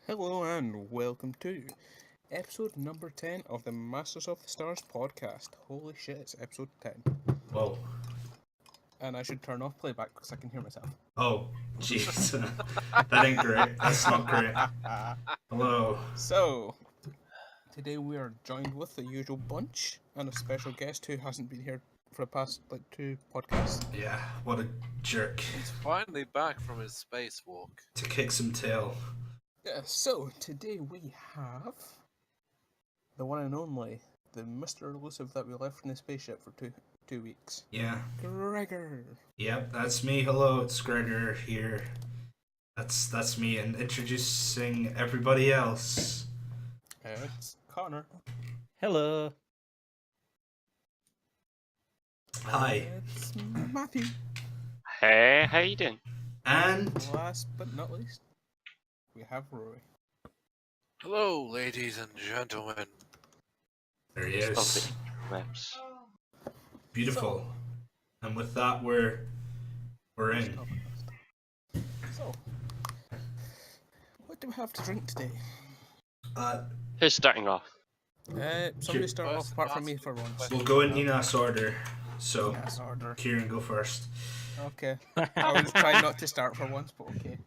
Hello and welcome to episode number 10 of the Masters of the Stars podcast. Holy shit, it's episode 10. Whoa. And I should turn off playback because I can hear myself. Oh, jeez. That ain't great. That's not great. Hello. So, today we are joined with the usual bunch and a special guest who hasn't been here for the past two podcasts. Yeah, what a jerk. He's finally back from his spacewalk. To kick some tail. Yeah, so today we have the one and only, the Mr. Elusive that we left in the spaceship for two weeks. Yeah. Gregor. Yep, that's me. Hello, it's Gregor here. That's me, and introducing everybody else. It's Connor. Hello. Hi. It's Matthew. Hey, how you doing? And Last but not least, we have Rory. Hello, ladies and gentlemen. there he is. Maps. Beautiful. And with that, we're in. So, what do we have to drink today? Who's starting off? Somebody start off apart from me for once. We'll go in Enos order. So, Yes, order. Kieran, go first. Okay. I was trying not to start for once, but okay.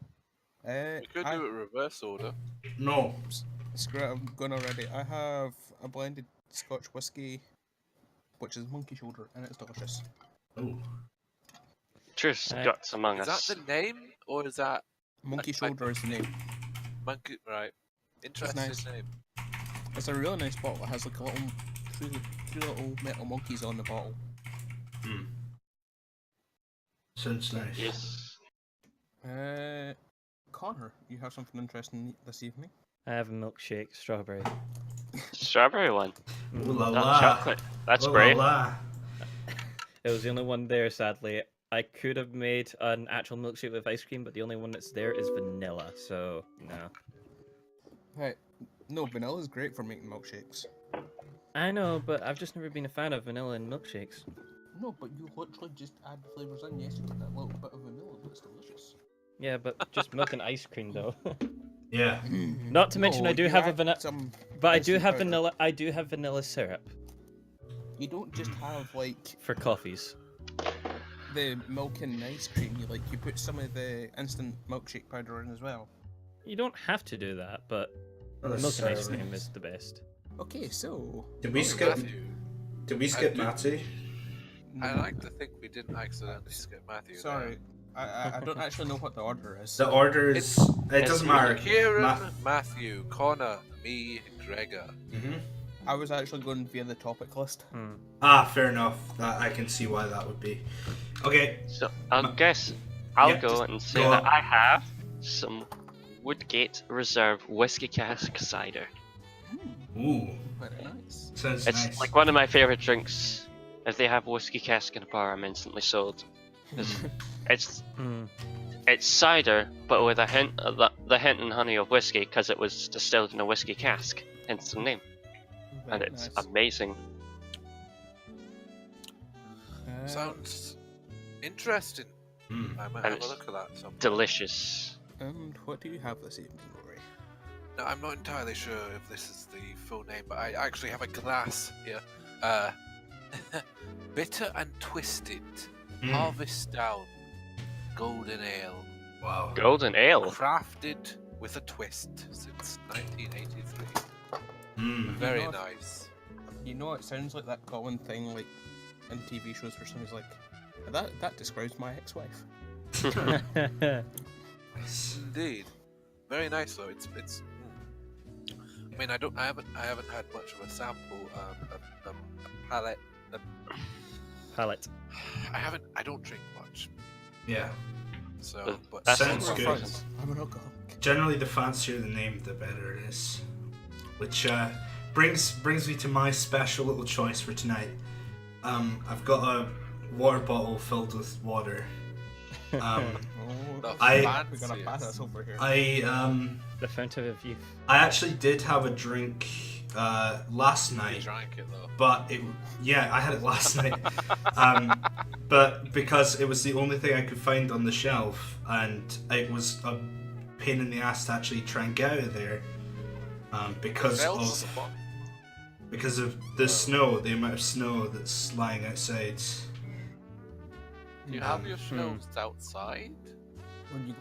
We could do it reverse order. No. Screw it, I'm going already. I have a blended Scotch whiskey, which is Monkey Shoulder, and it's delicious. Oh. Truth's Hey. Guts Among Is Us. that the name, or is that Monkey I- Shoulder is the name. monkey? Right. Interesting nice. name. It's a really nice bottle. It has like a little, three little metal monkeys on the bottle. Hmm. Sounds nice. Yes. Connor, you have something interesting this evening? I have a milkshake, strawberry. Strawberry one. Ooh la Not la. chocolate. That's Ooh great. La la. It was the only one there, sadly. I could have made an actual milkshake with ice cream, but the only one that's there is vanilla, so no. Right. No, vanilla is great for making milkshakes. I know, but I've just never been a fan of vanilla in milkshakes. No, but you literally just add the flavors in. Yes, you get that little bit of vanilla, but it's delicious. Yeah, but just milk and ice cream though. Yeah. Not to mention No, I do you have a add vanilla, some but I do icing have powder. vanilla. I do have vanilla syrup You don't just have like for coffees. the milk and ice cream. You put some of the instant milkshake powder in as well. You don't have to do that, but Oh, milk and ice sorry. cream is the best. Okay, so Did we Oh, skip? Matthew. Did we skip do- Matty? I like to think we didn't accidentally skip Matthew. there. Sorry, I don't actually know what the order is. The order is. It doesn't matter. Kieran, Matthew, Connor, me, Gregor. Mhm. I was actually going via the topic list. Hmm. Ah, fair enough. That I can see why that would be. Okay. So I'll I'll Yeah, go just and say go that on. I have some Woodgate Reserve whiskey cask cider. Ooh, Very nice. sounds It's nice. like one of my favorite drinks. If they have whiskey cask in a bar, I'm instantly sold. It's Hmm. it's cider, but with a hint of the hint and honey of whiskey, because it was distilled in a whiskey cask. Hence the name, and Very it's nice. amazing. Sounds interesting. Mm. I might And have a it's look at that. Sometime. Delicious. And what do you have this evening, Rory? No, I'm not entirely sure if this is the full name, but I actually have a glass here. Bitter and Twisted Mm. Harvest Down Golden Ale, Wow. Golden ale. crafted with a twist since 1983. Mm. Very know- nice. You know, it sounds like that common thing, like in TV shows, where somebody's like, "That describes my ex-wife." Nice. Indeed, very nice though. It's. I mean, I haven't had much of a sample. A palate. Palette. I don't drink much, Yeah. so. But That Sounds sounds good. I'm an alcoholic. Generally, the fancier the name, the better it is. Which brings me to my special little choice for tonight. I've got a water bottle filled with water. Oh, The I- we're gonna pass us over here. The fountain of youth. I actually did have a drink last I night, drank it though. but I had it last night. But because it was the only thing I could find on the shelf, and it was a pain in the ass to actually try and get out of there, because Fell of to the bottom. the snow, the amount of snow that's lying outside. Do you have your snows outside? When you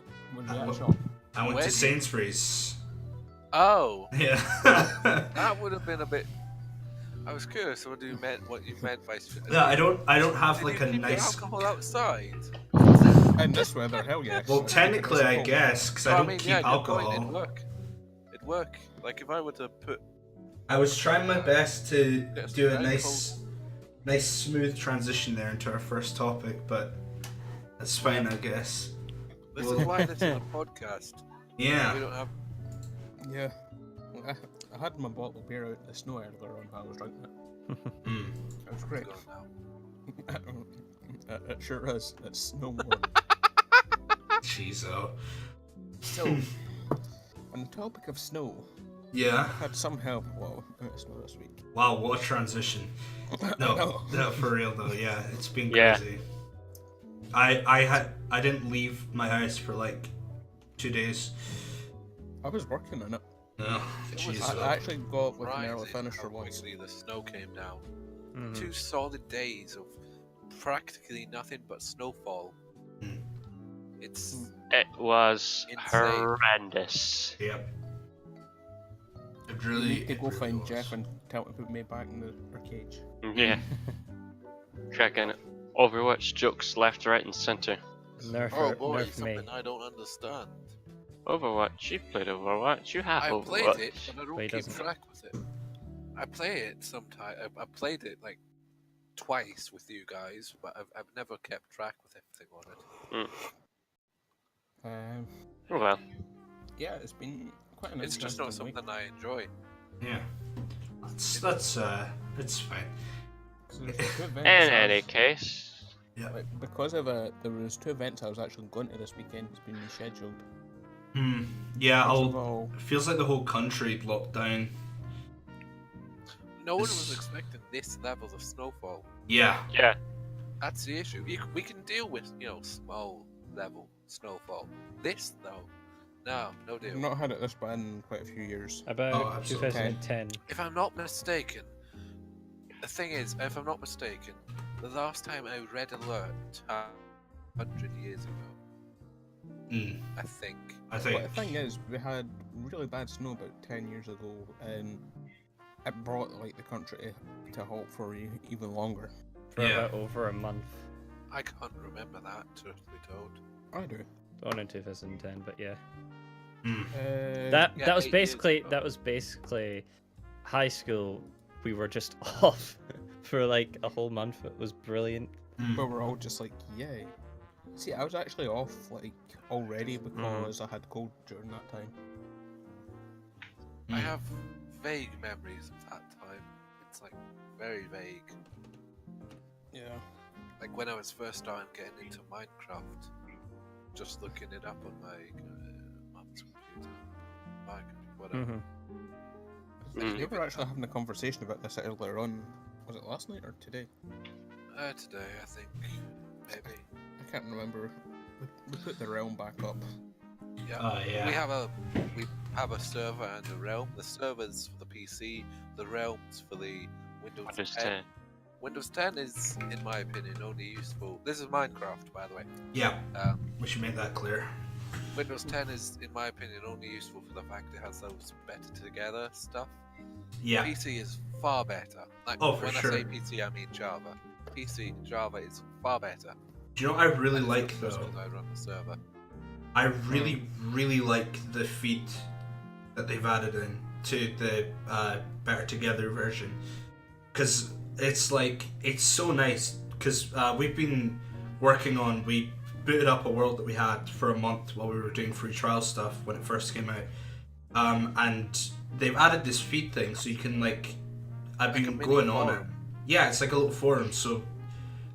Uh, actually I went Where to do you- Sainsbury's. Oh, Yeah. that would have been a bit. I was curious what you meant by. Yeah, I don't have Did like you a keep your nice. alcohol outside? in this weather, hell yes. Well, technically, I It's cold. guess, because No, I don't mean, keep yeah, good alcohol. point, it'd work. Like if I were to put. I was trying my best to Yes, do a very nice smooth transition there into our first topic, but that's fine, I guess. This Well- is why this is a podcast. We Yeah. don't have. Yeah. Well, I had my bottle of beer out in the snow earlier on while I was drinking it. Mm. It was great. Go now. It sure is. It's no more. Jeez, oh. So, on the topic of snow, Yeah. I had some hell of a lot of snow this week. Wow, what a transition. No, No. no, for real though. Yeah, it's been Yeah. crazy. I didn't leave my house for like 2 days. I was working on it. No, It was- jeez. I actually got up with an Surprising early finish for how once. quickly the snow came down. Mhm. 2 solid days of practically nothing but snowfall. Mm. It's It was Insane. horrendous. Yep. It You really. need to it go really find was. Jeff and tell him to put me back in the cage. Yeah. Cracking Overwatch jokes left, right, and center. Nerf, oh boy, nerf me. something I don't understand. Overwatch, you've played Overwatch, you have I Overwatch. played it, but I don't But he keep doesn't. track with it. I play it sometimes. I played it like twice with you guys, but I've never kept track with everything on it. Oh well. Yeah, it's been quite an It's just not interesting week. something I enjoy. Yeah. It's fine. So there's two events In I any was- case, like, because of there was 2 events I was actually going to this weekend. It's been rescheduled. Hmm. Yeah, First of I'll. all, It feels like the whole country locked down. No one This- was expecting this level of snowfall. Yeah. yeah. That's the issue. We can deal with small level snowfall. This though, no I've deal. not had it this bad in quite a few years. About Oh, absolutely. 2010. If I'm not mistaken, the thing is, if I'm not mistaken, the last time I read alert 100 years ago, Mm, I think. I But think. the thing is, we had really bad snow about 10 years ago, and it brought like the country to halt for even longer. For Yeah. about over a month. I can't remember that, truth be told. I do. On in 2010, but yeah. Mm. That Yeah, that was 8 years basically ago. that was basically high school. We were just off for like a whole month. It was brilliant. Mm. But we're all just like, yay. See, I was actually off like already because I had cold during that time. I Mm. have vague memories of that time. It's like very vague. Yeah. Like when I was first starting getting into Minecraft, just looking it up on my mum's computer, my computer, whatever. Mhm. Mm. We were actually having a conversation about this earlier on. Was it last night or today? Today, I think, maybe. I can't remember. We put the realm back up. Yeah. Yeah. We have a server and a realm. The server's for the PC, the realm's for the Windows Windows 10. 10. Windows 10 is, in my opinion, only useful. This is Minecraft, by the way. Yeah. Um, We should make that clear. Windows 10 is, in my opinion, only useful for the fact it has those better together stuff. Yeah. PC is far better. Like, Oh, for when sure. I say PC, I mean Java. PC Java is far better. Do you know what I really And it's like the first though? one I run the server. I really, really like the feed that they've added in to the Better Together version, because it's like it's so nice. Because we've been working on, we booted up a world that we had for a month while we were doing free trial stuff when it first came out, and they've added this feed thing, so you can like, I've Like a been mini going on it. forum. Yeah, it's like a little forum. So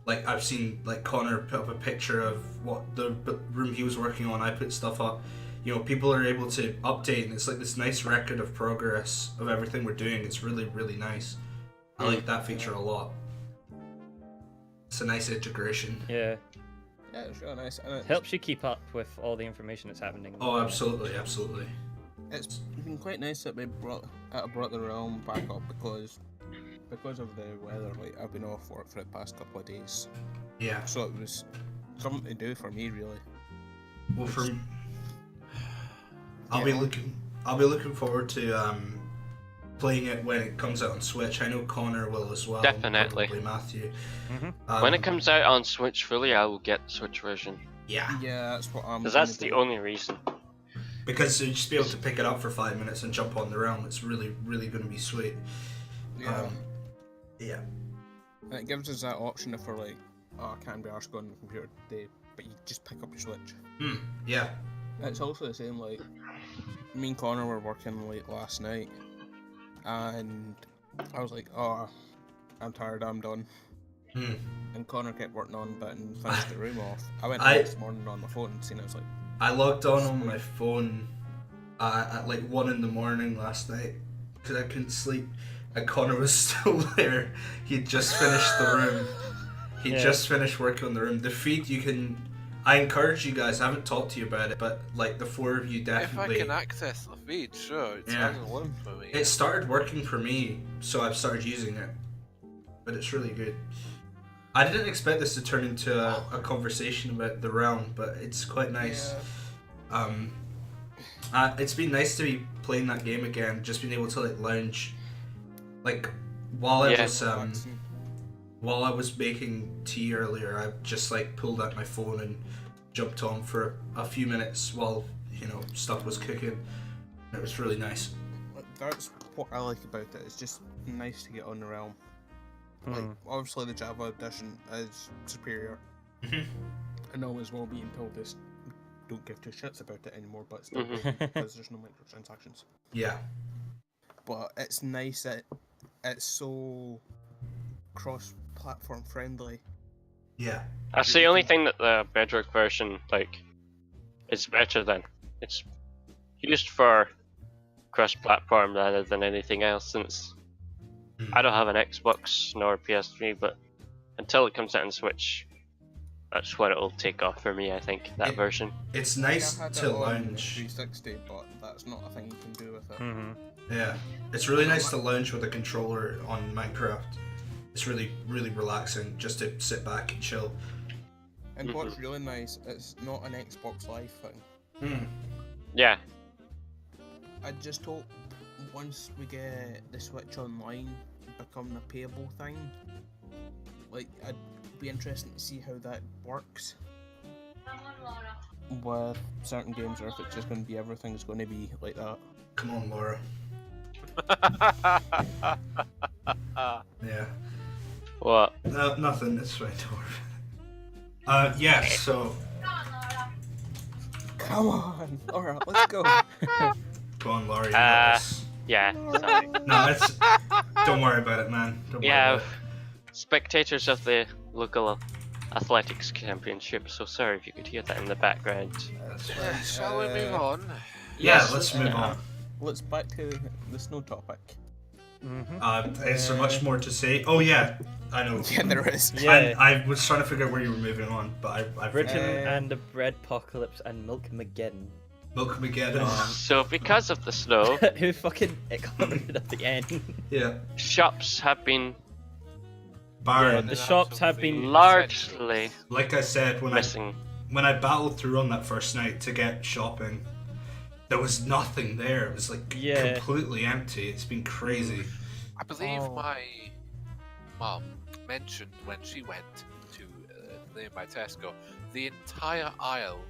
like I've seen like Connor put up a picture of what the room he was working on. I put stuff up. You know, people are able to update, and it's like this nice record of progress of everything we're doing. It's really, really nice. I like that feature a lot. It's a nice integration. Yeah. Yeah, it's really nice, and Helps you keep up with all the information that's happening. Oh, absolutely, absolutely. it's been quite nice that I brought the realm back up because of the weather. Like I've been off work for the past couple of days, Yeah. so it was something to do for me really. Well, for I'll Yeah. be looking forward to playing it when it comes out on Switch. I know Connor will as well. Definitely. Probably Matthew. When it comes out on Switch fully, I will get the Switch version. Yeah. Yeah, that's what I'm. Because gonna that's the do. only reason. Because you just be able to pick it up for 5 minutes and jump on the realm. It's really, really going to be sweet. Yeah, Yeah. and it gives us that option if we're like, oh, I can't be arsed going on the computer today, but you just pick up your Switch. Yeah. It's also the same, like, me and Connor were working late last night, and I was like, oh, I'm tired, I'm done. And Connor kept working on a bit and finished the room off. I went out this morning on my phone and seen it, I was like, I logged on my phone at like 1 in the morning last night because I couldn't sleep, and Connor was still there. He'd just finished the room. He just finished working on the room. The feed you can. I encourage you guys. I haven't talked to you about it, but like the 4 of you definitely. If I can access the feed, sure, it's hanging alone for me. It started working for me, so I've started using it. But it's really good. I didn't expect this to turn into a conversation about the realm, but it's quite nice. It's been nice to be playing that game again, just being able to like lounge. Like while I was making tea earlier, I just like pulled out my phone and jumped on for a few minutes while stuff was cooking. It was really nice. that's what I like about it. It's just nice to get on the realm. Like, obviously the Java edition is superior, and always will be until this don't give two shits about it anymore, but still because there's no microtransactions. Yeah. But it's nice that it's so cross-platform friendly. Yeah. That's the only thing that the Bedrock version is better than. It's used for cross-platform rather than anything else, since I don't have an Xbox nor a PS3, but until it comes out on Switch, that's what it'll take off for me, I think, that version. It's nice I had to it on lounge. 360, but that's not a thing you can do with it. Yeah. It's really nice to lounge with a controller on Minecraft. It's really, really relaxing just to sit back and chill. And what's really nice, it's not an Xbox Live thing. Yeah. I just hope once we get the Switch Online becoming a payable thing, like, I'd be interested to see how that works with certain games, or if it's just going to be everything's going to be like that. Come on, Laura. Yeah. What? No, nothing. It's fine. Don't worry. Yeah. So. Come on, alright, let's go. Go on, Laura. You got this. Yeah. Sorry. No, it's. Don't worry about it, man. Don't worry Yeah. about it. Spectators of the local athletics championship, so sorry if you could hear that in the background. That's fine. Shall we move on? Yeah, Yes. let's move on. Let's back to the snow topic. Is there much more to say? Oh yeah, I know. Yeah, there is. Yeah. I was trying to figure out where you were moving on, but I've Britain Uh, and the Breadpocalypse and Milk Mageddon. Milk Mageddon. So because of the snow, Who fucking commented at the end? Yeah. shops have been Baron. The shops have been largely Like I said, when missing. I battled through on that first night to get shopping, there was nothing there. It was like completely empty. It's been crazy. I believe Oh. my mum mentioned when she went to nearby Tesco, the entire aisle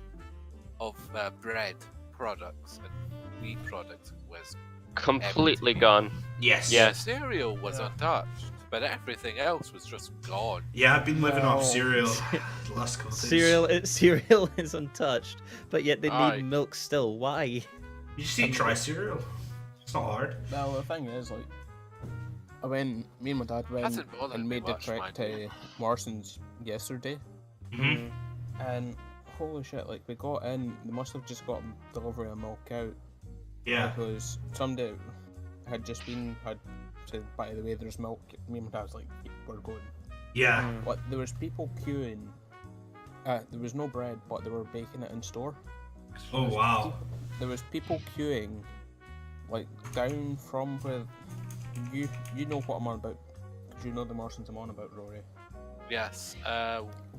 of bread products and wheat products was Completely empty. gone. Yes. Yeah. The cereal was untouched, but everything else was just gone. Yeah, I've been living off No. cereal the last couple of days. Cereal is untouched, but yet they Aye. need milk still. Why? You just need try cereal. It's not hard. Well, the thing is, like, me and my dad went Hasn't bothered and me made the much, trek mind to you. Morrison's yesterday, and holy shit, like, we got in, they must have just got delivery of milk out, Yeah. because somebody had said, by the way, there's milk. Me and my dad was like, we're going. Yeah. But there was people queuing There was no bread, but they were baking it in store. Oh wow. There was people queuing, like down from where you know what I'm on about. 'Cause you know the Morrisons I'm on about, Rory. Yes.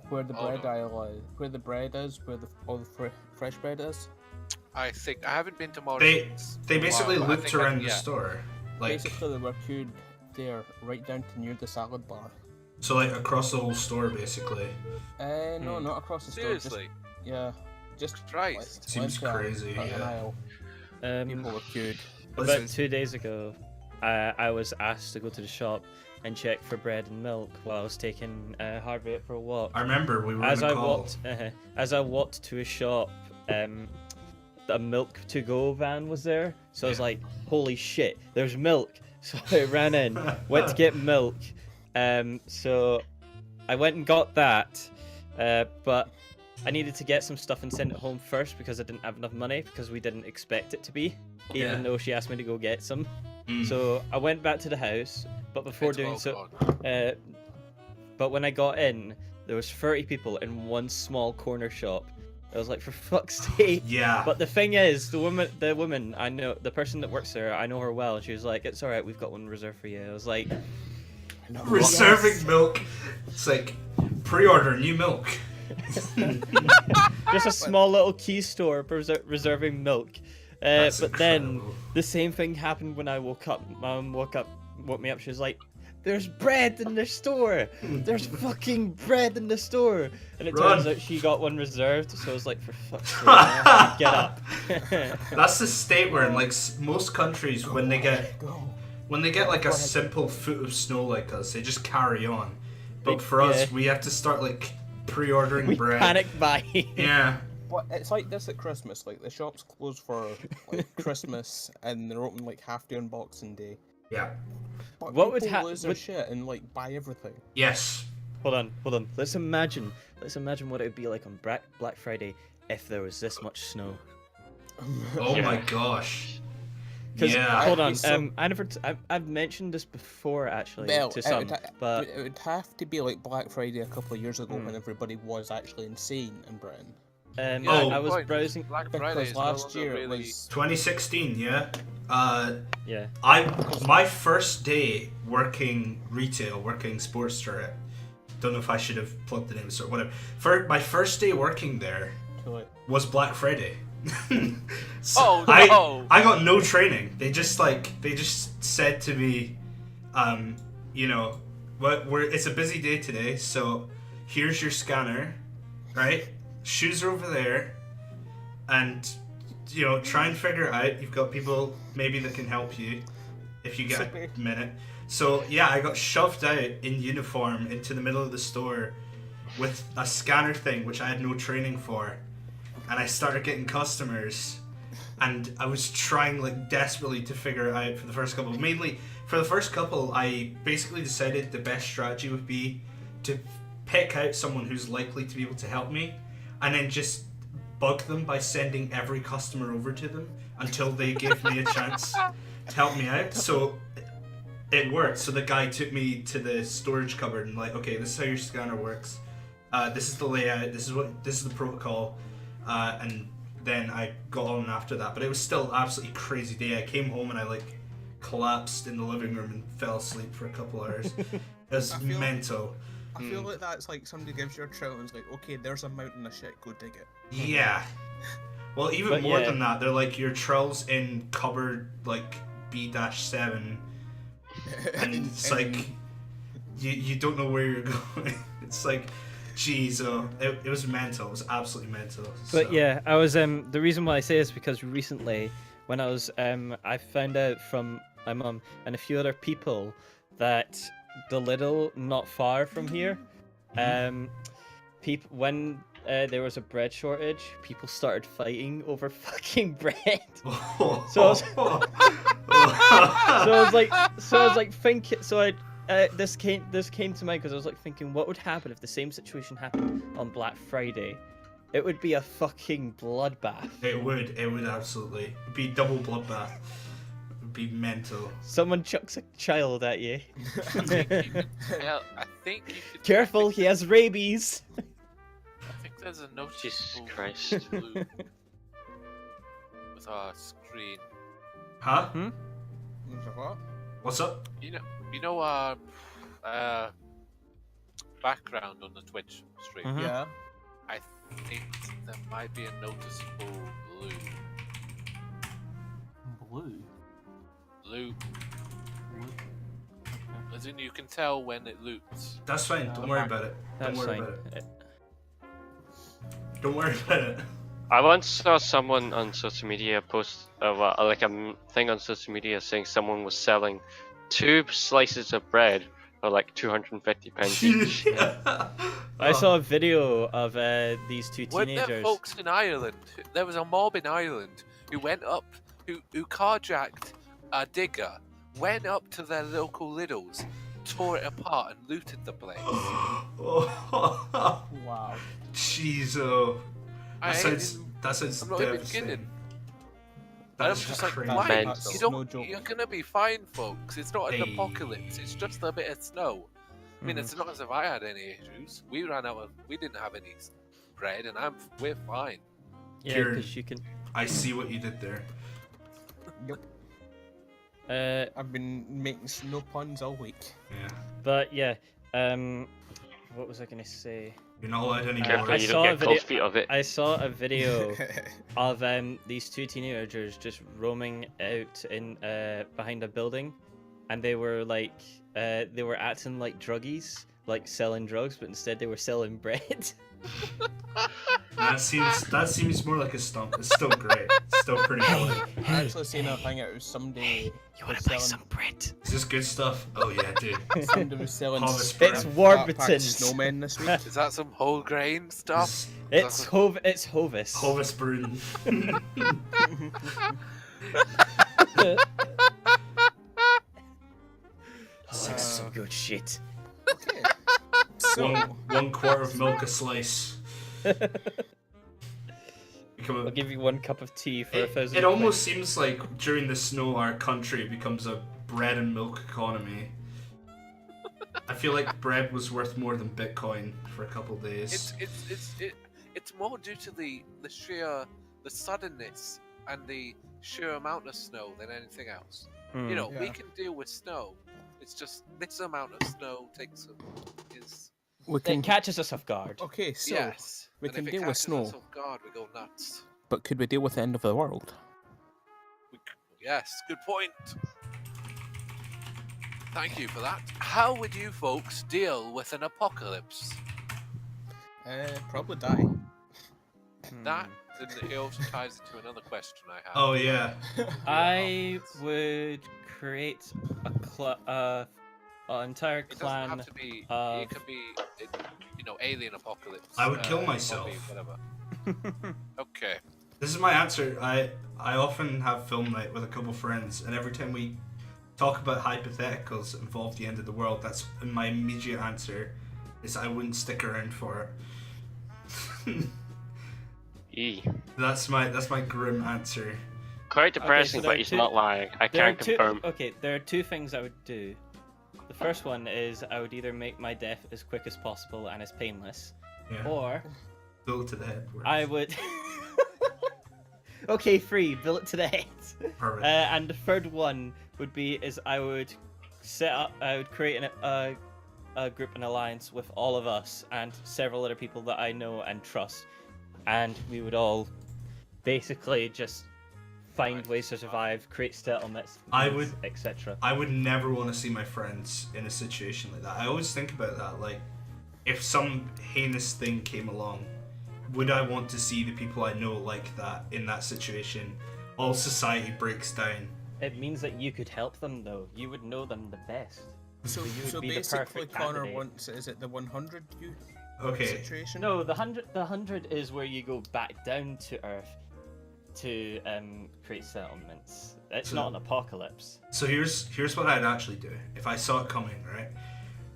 Where the Oh, bread no. aisle is, where the bread is, where all the fresh bread is. I think I haven't been to They Morrison's. they basically Wow, but I looped think around the yeah. store, like Basically, they were queued there, right down to near the salad bar. so like across the whole store basically. No, not across the store. Seriously. Just Christ. Seems crazy, an yeah. aisle. People were queued. About 2 days ago, I was asked to go to the shop and check for bread and milk while I was taking Harvey out for a walk. I remember we were As on a I call. walked, as I walked to a shop, a milk to go van was there, so I was like, "Holy shit, there's milk!" So I ran in, went to get milk. So I went and got that, but I needed to get some stuff and send it home first because I didn't have enough money because we didn't expect it to be, even Yeah. though she asked me to go get some. Mm. So I went back to the house, but before It's doing well so, gone. but when I got in, there was 30 people in one small corner shop. I was like, for fuck's sake. Yeah. But the thing is, the woman I know, the person that works there, I know her well. And she was like, "It's all right, we've got one reserved for you." I was like, Reserving milk. It's like pre-order new milk. just a small little key store reserving milk. That's But then incredible. the same thing happened when I woke up. Mom woke me up. She was like, "There's bread in the store. There's fucking bread in the store." And it turns Run. out she got one reserved. So I was like, "For fuck's sake, man, get up." That's the state we're in. Like most countries, when they get like a ahead. simple foot of snow like us, they just carry on. But Like, for us, yeah. we have to start like pre-ordering We bread. panic buy. Yeah. But it's like this at Christmas. Like the shops close for like Christmas, and they're open like half day on Boxing Day. Yeah. But What would people lose their would- shit and like buy everything. Yes. Hold on. Let's imagine what it would be like on Black Friday if there was this much snow. Oh Yeah. my gosh. Because Yeah. hold on, I'd be so- I never, I've mentioned this before actually Well, to it some, would, but it would have to be like Black Friday a couple of years ago Hmm. when everybody was actually insane in Britain. Yeah, Oh. I was point. browsing. Black Friday Because is no last longer year it really... was 2016, yeah. Yeah, My first day working retail, working Sports Direct. Don't know if I should have plugged the names or whatever. For my first day working there too late. was Black Friday. So Oh, no. I got no training. They just said to me, you know, it's a busy day today, so here's your scanner, right? Shoes are over there, and you know, try and figure it out. You've got people maybe that can help you if you get a minute. So yeah, I got shoved out in uniform into the middle of the store with a scanner thing which I had no training for, and I started getting customers, and I was trying like desperately to figure it out for the first couple. Mainly for the first couple, I basically decided the best strategy would be to pick out someone who's likely to be able to help me, and then just bug them by sending every customer over to them until they gave me a chance to help me out. So it worked. So the guy took me to the storage cupboard and like, okay, this is how your scanner works. This is the layout. This is the protocol. And then I got on after that. But it was still absolutely crazy day. I came home and I like collapsed in the living room and fell asleep for a couple hours. It was I feel- mental. I feel like that's like somebody gives you a trowel and is like, okay, there's a mountain of shit, go dig it. Yeah. Well, even But more yeah. than that, they're like your trowels in cupboard like B-7, and it's like you don't know where you're going. It's like, geez, it was mental. It was absolutely mental. but So- yeah, I was the reason why I say this is because recently when I was I found out from my mum and a few other people that the Lidl not far from here, people when there was a bread shortage, people started fighting over fucking bread. So I was- So I was like thinking. So this came to mind because I was like thinking, what would happen if the same situation happened on Black Friday? It would be a fucking bloodbath. It would absolutely be double bloodbath. It'd be mental. Someone chucks a child at you. Hell, I think you could... Careful, he has rabies. I think there's a Jesus noticeable Christ. loop with our screen. Huh? Was it what? What's up? You know our background on the Twitch stream. Mhm. Yeah. I think there might be a noticeable loop. Blue. Loop, Loop. Okay. as in you can tell when it loops. That's fine. Don't worry about it. Don't That's worry fine. about it. Don't worry about it. I once saw someone on social media post like a thing on social media saying someone was selling 2 slices of bread for like £250 each. I saw a video of these two Weren't there teenagers. folks in Ireland? There was a mob in Ireland who went up, who carjacked a digger, went up to their local Lidl's, tore it apart and looted the place. Wow. Jeez, oh. I That ain't sounds I'm not even devastating. kidding. And I'm That's just like, crazy. why? Mental. You No don't. joke. You're gonna be fine, folks. It's not an Hey. apocalypse. It's just a bit of snow. I mean, Mhm. it's not as if I had any issues. We ran out of. We didn't have any bread, and we're fine. Yeah, Kieran. because you can. I see what you did there. I've been making snow puns all week. Yeah. But yeah, what was I gonna say? You're not allowed anymore. Careful, I you saw don't a get cold video- feet of it. I saw a video of these two teenagers just roaming out in behind a building, and they were like they were acting like druggies, like selling drugs, but instead they were selling bread. That seems more like a stunt. It's still great. It's still pretty funny. I actually seen a thing out of somebody was selling. bread? Is this good stuff? Oh yeah, dude. Somebody was selling Harvest It's bread. flat-packed Warburton's. snowmen this week. Is that some whole grain stuff? It's It's Hovis. Hovis Brun. Oh, it's some good shit. Okay. So, one quarter of milk a slice. Become I'll a, give you 1 cup of tea for 1,000. it almost seems like during the snow our country becomes a bread and milk economy. I feel like bread was worth more than Bitcoin for a couple days. It's more due to the suddenness and the sheer amount of snow than anything else. Hmm. You know, we Yeah. can deal with snow. It's just this amount of snow is we It can. catches us off guard. Okay, so. yes. we and can if it deal with catches snow. us off guard, we go nuts. But could we deal with the end of the world? Yes, good point. Thank you for that. How would you folks deal with an apocalypse? Probably die. Hmm. That then it also ties into another question I have. Oh yeah. I would create an entire It doesn't clan. have to be. of- It could be, alien apocalypse. I would kill zombie, myself. Whatever. Okay. This is my answer. I often have film night with a couple friends, and every time we talk about hypotheticals that involve the end of the world, that's my immediate answer. Is I wouldn't stick around for it. Eee. That's my grim answer. Quite depressing, there but are he's two- not lying. I There are can confirm. there are 2 things I would do. The first one is I would either make my death as quick as possible and as painless, Yeah. or Bullet to the head. works. I would. Okay, 3 bullet to the head. Perfect. And the third one would be is I would create a group, an alliance with all of us and several other people that I know and trust, and we would all basically just find ways to survive, create settlements, I would- etc. I would never want to see my friends in a situation like that. I always think about that. Like, if some heinous thing came along, would I want to see the people I know like that in that situation? All society breaks down. It means that you could help them, though. You would know them the best. So, you would so be the basically, perfect Connor candidate. wants. Is it the 100 you Okay. situation? No, the 100 is where you go back down to Earth to create settlements. It's So- not an apocalypse. So here's what I'd actually do if I saw it coming. Right.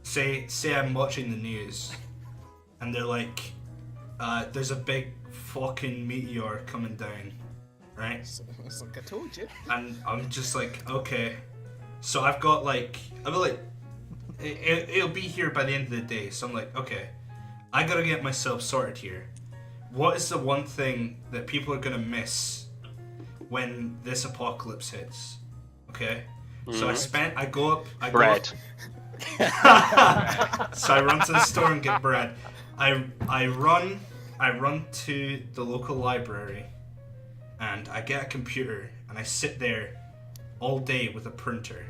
Say I'm watching the news, and they're like, "There's a big fucking meteor coming down." Right. It's like I told you. And I'm just like, okay. So I'll be like, it'll be here by the end of the day. So I'm like, okay, I gotta get myself sorted here. what is the one thing that people are gonna miss when this apocalypse hits? Okay. So I go up. Bread. So I run to the store and get bread. I run to the local library, and I get a computer and I sit there all day with a printer.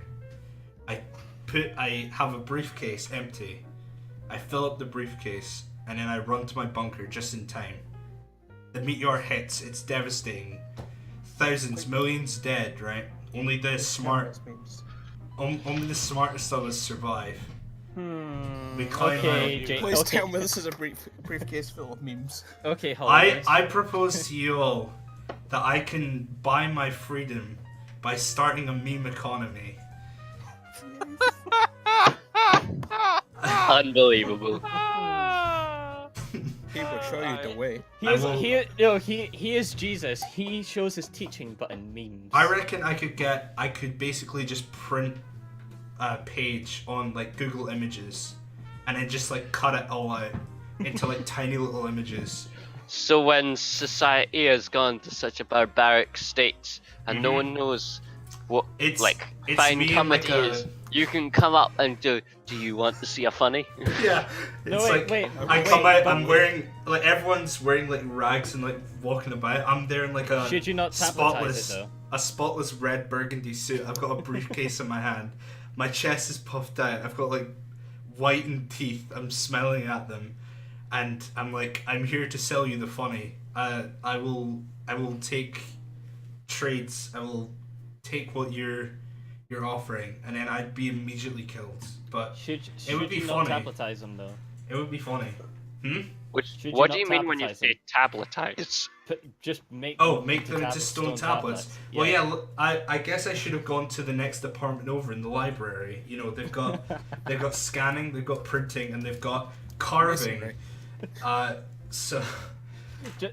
I have a briefcase empty. I fill up the briefcase and then I run to my bunker just in time. The meteor hits. It's devastating. Thousands, millions dead. Right? Only the smartest of us survive. We climb Okay, out. Jake. Please Okay. tell me this is a briefcase full of memes. Okay, Holly. I propose to you all that I can buy my freedom by starting a meme economy. Unbelievable. He will show you the way. He is Jesus. He shows his teaching, but in memes. I reckon I could basically just print a page on like Google Images and then just like cut it all out into like tiny little images. So when society has gone to such a barbaric state and no one knows what It's fine me and, comedy like, is, you can come up and do you want to see a funny? Yeah. No, It's wait, like wait. I come wait, out, but I'm wearing like everyone's wearing like rags and like walking about. I'm there in like a Should you not tabletize it though? a spotless red burgundy suit. I've got a briefcase in my hand. My chest is puffed out. I've got like whitened teeth. I'm smelling at them, and I'm like, I'm here to sell you the funny. I will take trades. I will take what you're offering, and then I'd be immediately killed. But Should would be you not funny. tabletize them though? it would be funny. Should What you do you not mean when you tabletize say tabletize? Just make. Oh, make them into into stone tablets. Well, yeah. Look, I guess I should have gone to the next department over in the library. You know, they've got scanning, they've got printing, and they've got carving. So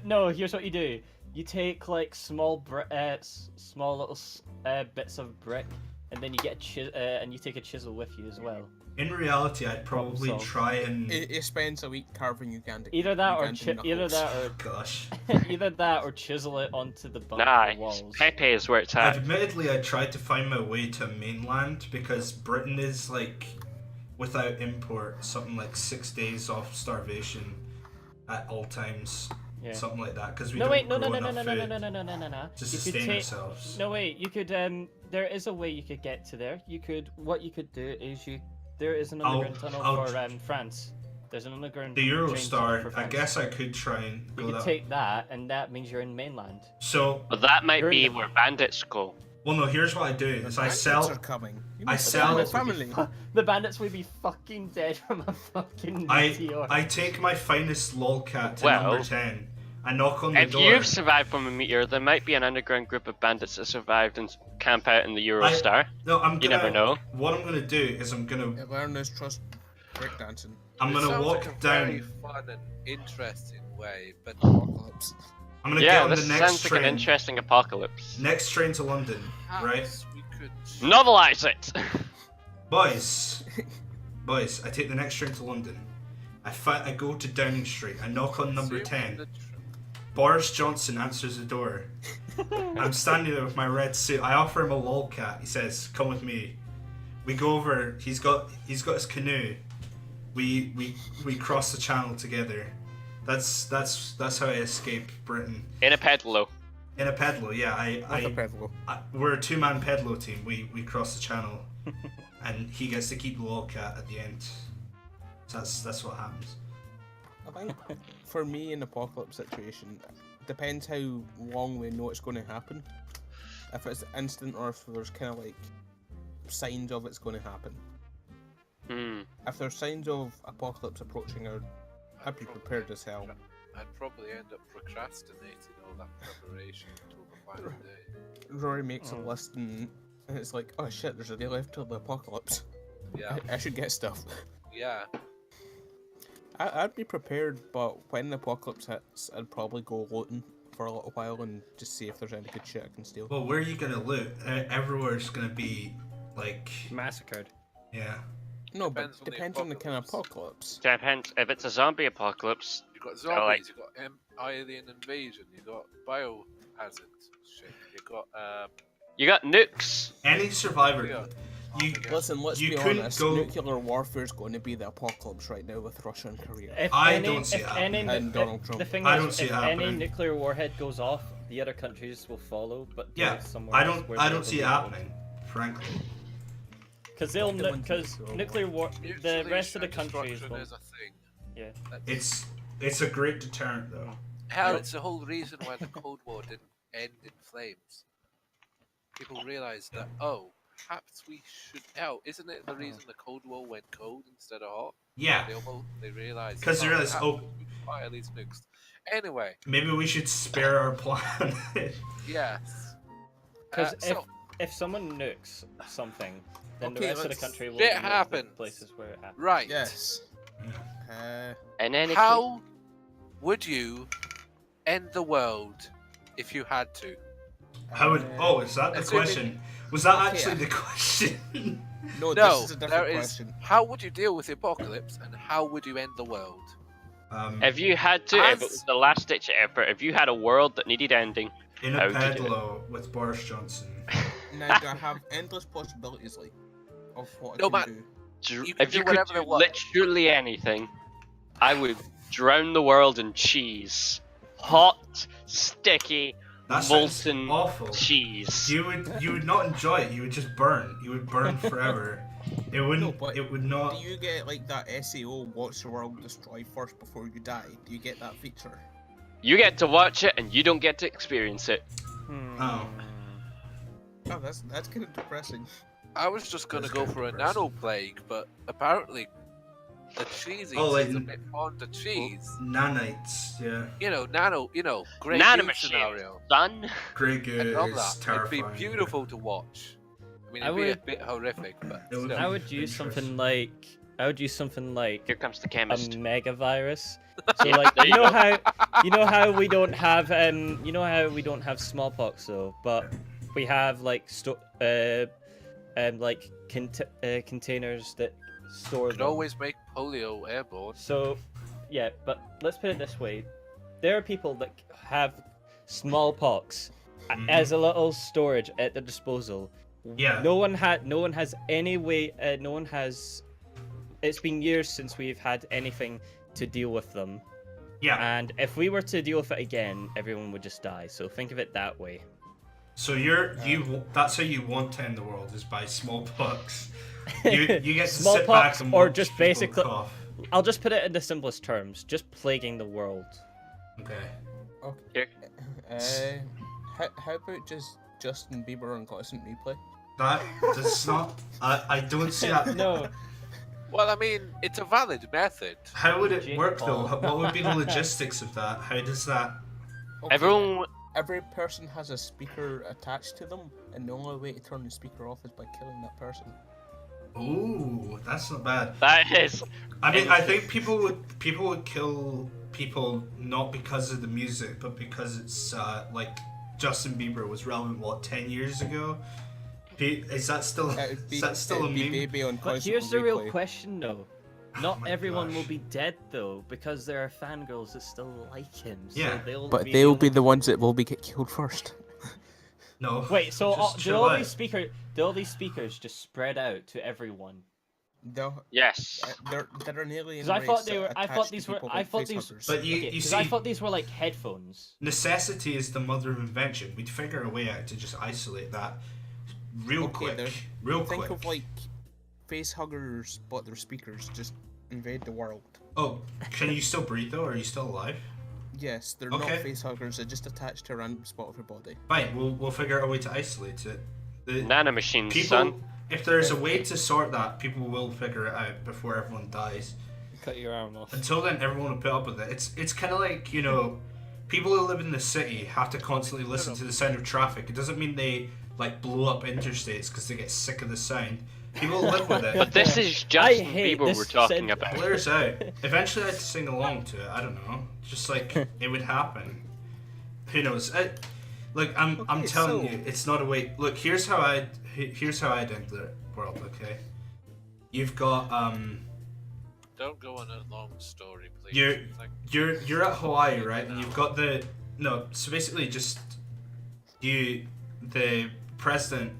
No, here's what you do. You take like small little bits of brick, and then you get and you take a chisel with you as well. in reality, I'd probably solved. try and. He spends a week carving Uganda. Either that or Ugandan knuckles. Gosh. either that or chisel it onto the bunker Nah, walls. Pepe is where it's at. Admittedly, I tried to find my way to mainland because Britain is like, without import, something like 6 days of starvation at all times. Yeah. Something like that, because we No don't wait, grow no, enough food no. to You could sustain take. ourselves. No wait, you could there is a way you could get to there. What you could do is there is an underground tunnel I'll- for France. There's an underground The train tunnel Eurostar, for I France. guess I could try and You go could that. take that, and that means you're in mainland. So, But that might You're be in- where bandits go. well, no. Here's what I do: is I Bandits sell. are coming. You I must sell- have a family. The bandits would be fucking dead from a fucking I meteor. take my finest lolcat to Well, number 10. I knock on the If door. you've survived from a meteor, there might be an underground group of bandits that survived and camp out in the Eurostar. No, I'm You gonna. never know. What I'm gonna do is I'm gonna Learn this trust breakdancing. I'm It gonna sounds walk like a down. very fun and interesting way, but Apocalypse. I'm gonna Yeah, get on this the next sounds like an train. interesting apocalypse. Next train to London, right? perhaps we could. Novelize it! Boys, I take the next train to London. I go to Downing Street. I knock on number Assume 10. that- Boris Johnson answers the door. I'm standing there with my red suit. I offer him a lolcat. He says, "Come with me." We go over. He's got his canoe. We cross the channel together. That's how I escape Britain. In a pedalo. In a pedalo, yeah. With a pedal. We're a two-man pedalo team. We cross the channel, and he gets to keep the lolcat at the end. So that's what happens. I think for me, an apocalypse situation depends how long we know it's going to happen. If it's instant or if there's kind of like signs of it's going to happen. Hmm. If there's signs of apocalypse approaching, I'd be prepared as hell. I'd probably end up procrastinating all that preparation until the final day. Rory makes a list and it's like, oh shit, there's a day left till the apocalypse. Yeah, I should get stuff. yeah. I'd be prepared, but when the apocalypse hits, I'd probably go looting for a little while and just see if there's any good shit I can steal. Well, where are you gonna loot? Everywhere's gonna be like, Massacred. yeah. No, but Depends on the depends on the kind of apocalypse. Depends. If it's a zombie apocalypse, got zombies, you got alien invasion, you got biohazard shit, You got nukes. Any survivor. Yeah. Listen, let's You be couldn't honest. go- Nuclear warfare is going to be the apocalypse right now with Russia and Korea. don't see it happening. And Donald Trump. The thing I is, don't see if it any happening. nuclear warhead goes off, the other countries will follow. But Yeah, somewhere I else don't. where I they'll don't see it be- happening. Frankly. Because So- nuclear war, the Mutually rest of the assured countries destruction will. is a thing. Yeah. It's a great deterrent though. Hell, it's the whole reason why the Cold War didn't end in flames. People realized that, perhaps we should. Hell, isn't it the reason the Cold War went cold instead of hot? Yeah. They realized. 'Cause they realized, perhaps we should fire these nukes. Anyway, Maybe we should spare our planet. yes. Because So, if someone nukes something, then the Okay, rest of the let's- country will Shit nuke the happens. places where it happens. right. Yes. And then How would you end the world if you had to? How would? Oh, is that the Assuming- question? Was that Okay, actually the question? No, No, this is a there different is. question. How would you deal with the apocalypse, and how would you end the world? if you had to, if it As- was the last ditch effort, if you had a world that needed ending, In How a would you do it? pedalo with Boris Johnson. Now, do I have endless possibilities, like, of what No, I man. can do? You can if do you could whatever do they want. literally anything, I would drown the world in cheese. Hot, sticky, That sounds molten awful. cheese. You would not enjoy it. You would just burn. You would burn forever. It wouldn't. No, but it would not. Do you get, like, that SAO, watch the world destroy first before you die? Do you get that feature? You get to watch it and you don't get to experience it. Oh. Oh, that's kind of depressing. I was just gonna That's go kinda for a depressing. nano plague, but apparently the cheese Oh, like- is a bit fond of cheese. Nanites. Yeah. Great Nanomachine. scenario. Son. Grey I Goo love is that. terrifying. It'd be beautiful to watch. I mean, I it'd be a would- bit horrific, but It would still. I would use something like Here comes the a chemist. mega virus. So Yeah, like there you go. you know how we don't have smallpox though, but we have like containers that store Could them. always make polio airborne. So yeah, but let's put it this way: there are people that have smallpox as a little storage at their disposal. Yeah. No one has any way. No one has. It's been years since we've had anything to deal with them. Yeah. And if we were to deal with it again, everyone would just die. So think of it that way. So that's how you want to end the world is by smallpox. You get to sit Smallpox back and or watch just people basically- cough. I'll just put it in the simplest terms: just plaguing the world. Okay. Okay. How about just Justin Bieber on constant replay? That does not. I don't see that. No, Well, I mean, it's a valid method. How would it Jake work though? Paul. What would be the logistics of that? How does that? Okay, Everyone, Every person has a speaker attached to them, and the only way to turn the speaker off is by killing that person. Ooh, that's not bad. that is. I mean, I think people would kill people not because of the music, but because it's like Justin Bieber was relevant 10 years ago. Is that still It'd be, is that still a it'd be meme? Baby on but constant here's the real replay. question, though. Not my everyone gosh. will be dead though, because there are fangirls that still like him. So Yeah. they'll But be they'll able be to- the ones that will be get killed first. No. Wait, so just do chill all out. these speakers just spread out to everyone? Yes. They're an alien Because I thought race they were. I attached thought to these were. people I like thought these. facehuggers. But you Because see, I thought these were like headphones. necessity is the mother of invention. We'd figure a way out to just isolate that real Okay, quick. there- Real Think quick. of like face huggers, but their speakers just invade the world. Oh, can you still breathe though? Are you still alive? Yes, they're Okay. not face huggers. They're just attached to a random spot of your body. Fine, we'll figure out a way to isolate it. The Nanomachines, people, son. if there's a way to sort that, people will figure it out before everyone dies. Cut your arm off. Until then, everyone will put up with it. It's kind of like, you know, people who live in the city have to constantly listen to the sound of traffic. It doesn't mean they like blow up interstates because they get sick of the sound. People live with it. But this is Justin hate Bieber this we're talking sentence. about. Blair's out. Eventually, I'd sing along to it. I don't know. Just like it would happen. Who knows? Look, I'm Okay, telling so- you, it's not a way. Look, here's how I'd end the world. Okay, you've got Don't go on a long story, please. You're at Hawaii, right? And you've got so basically just the president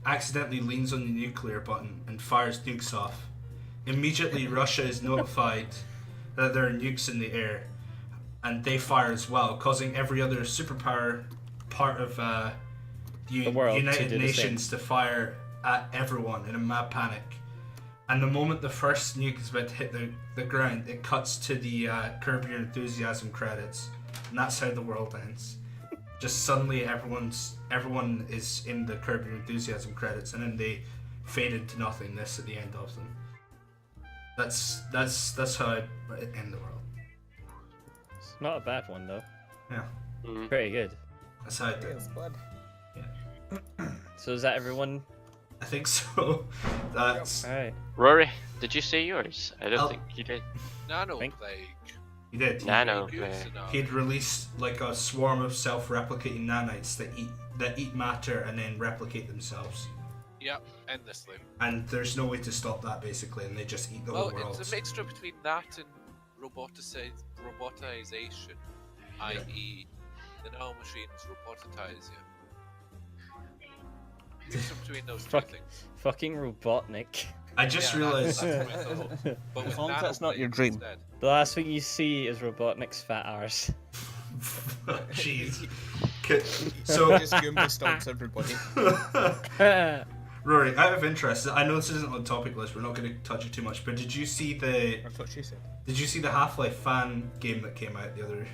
accidentally leans on the nuclear button and fires nukes off. Immediately Russia is notified that there are nukes in the air, and they fire as well, causing every other superpower part of the world United to do Nations to fire at everyone in a mad panic. And the moment the first nuke is about to hit the ground, it cuts to the Curb Your Enthusiasm credits, and that's how the world ends. Just suddenly everyone is in the Curb Your Enthusiasm credits, and then they fade into nothingness at the end of them. That's how it end the world. It's not a bad one though. Yeah, Pretty good. that's how it did. Yes, bud. So is that everyone? I think so. That's Alright. Rory, did you say yours? I don't Oh. think you did. Nano Think- plague. he did. Nano. Goose enough. He'd released like a swarm of self-replicating nanites that eat matter and then replicate themselves. Yep, endlessly. And there's no way to stop that basically, and they just eat the Well, whole world. it's a mixture between that and robotization, i.e., the nanomachines robotize you. Mixture between those two Fuck. things. Fucking Robotnik. I just Yeah, realized. that's my thought. But with As long as that's not nanoplague your dream. instead. The last thing you see is Robotnik's fat arse. Jeez. So, Just Goomba stomps everybody. Rory, out of interest, I know this isn't on the topic list. We're not going to touch it too much. But did you see That's what she said. the Half-Life fan game that came out the other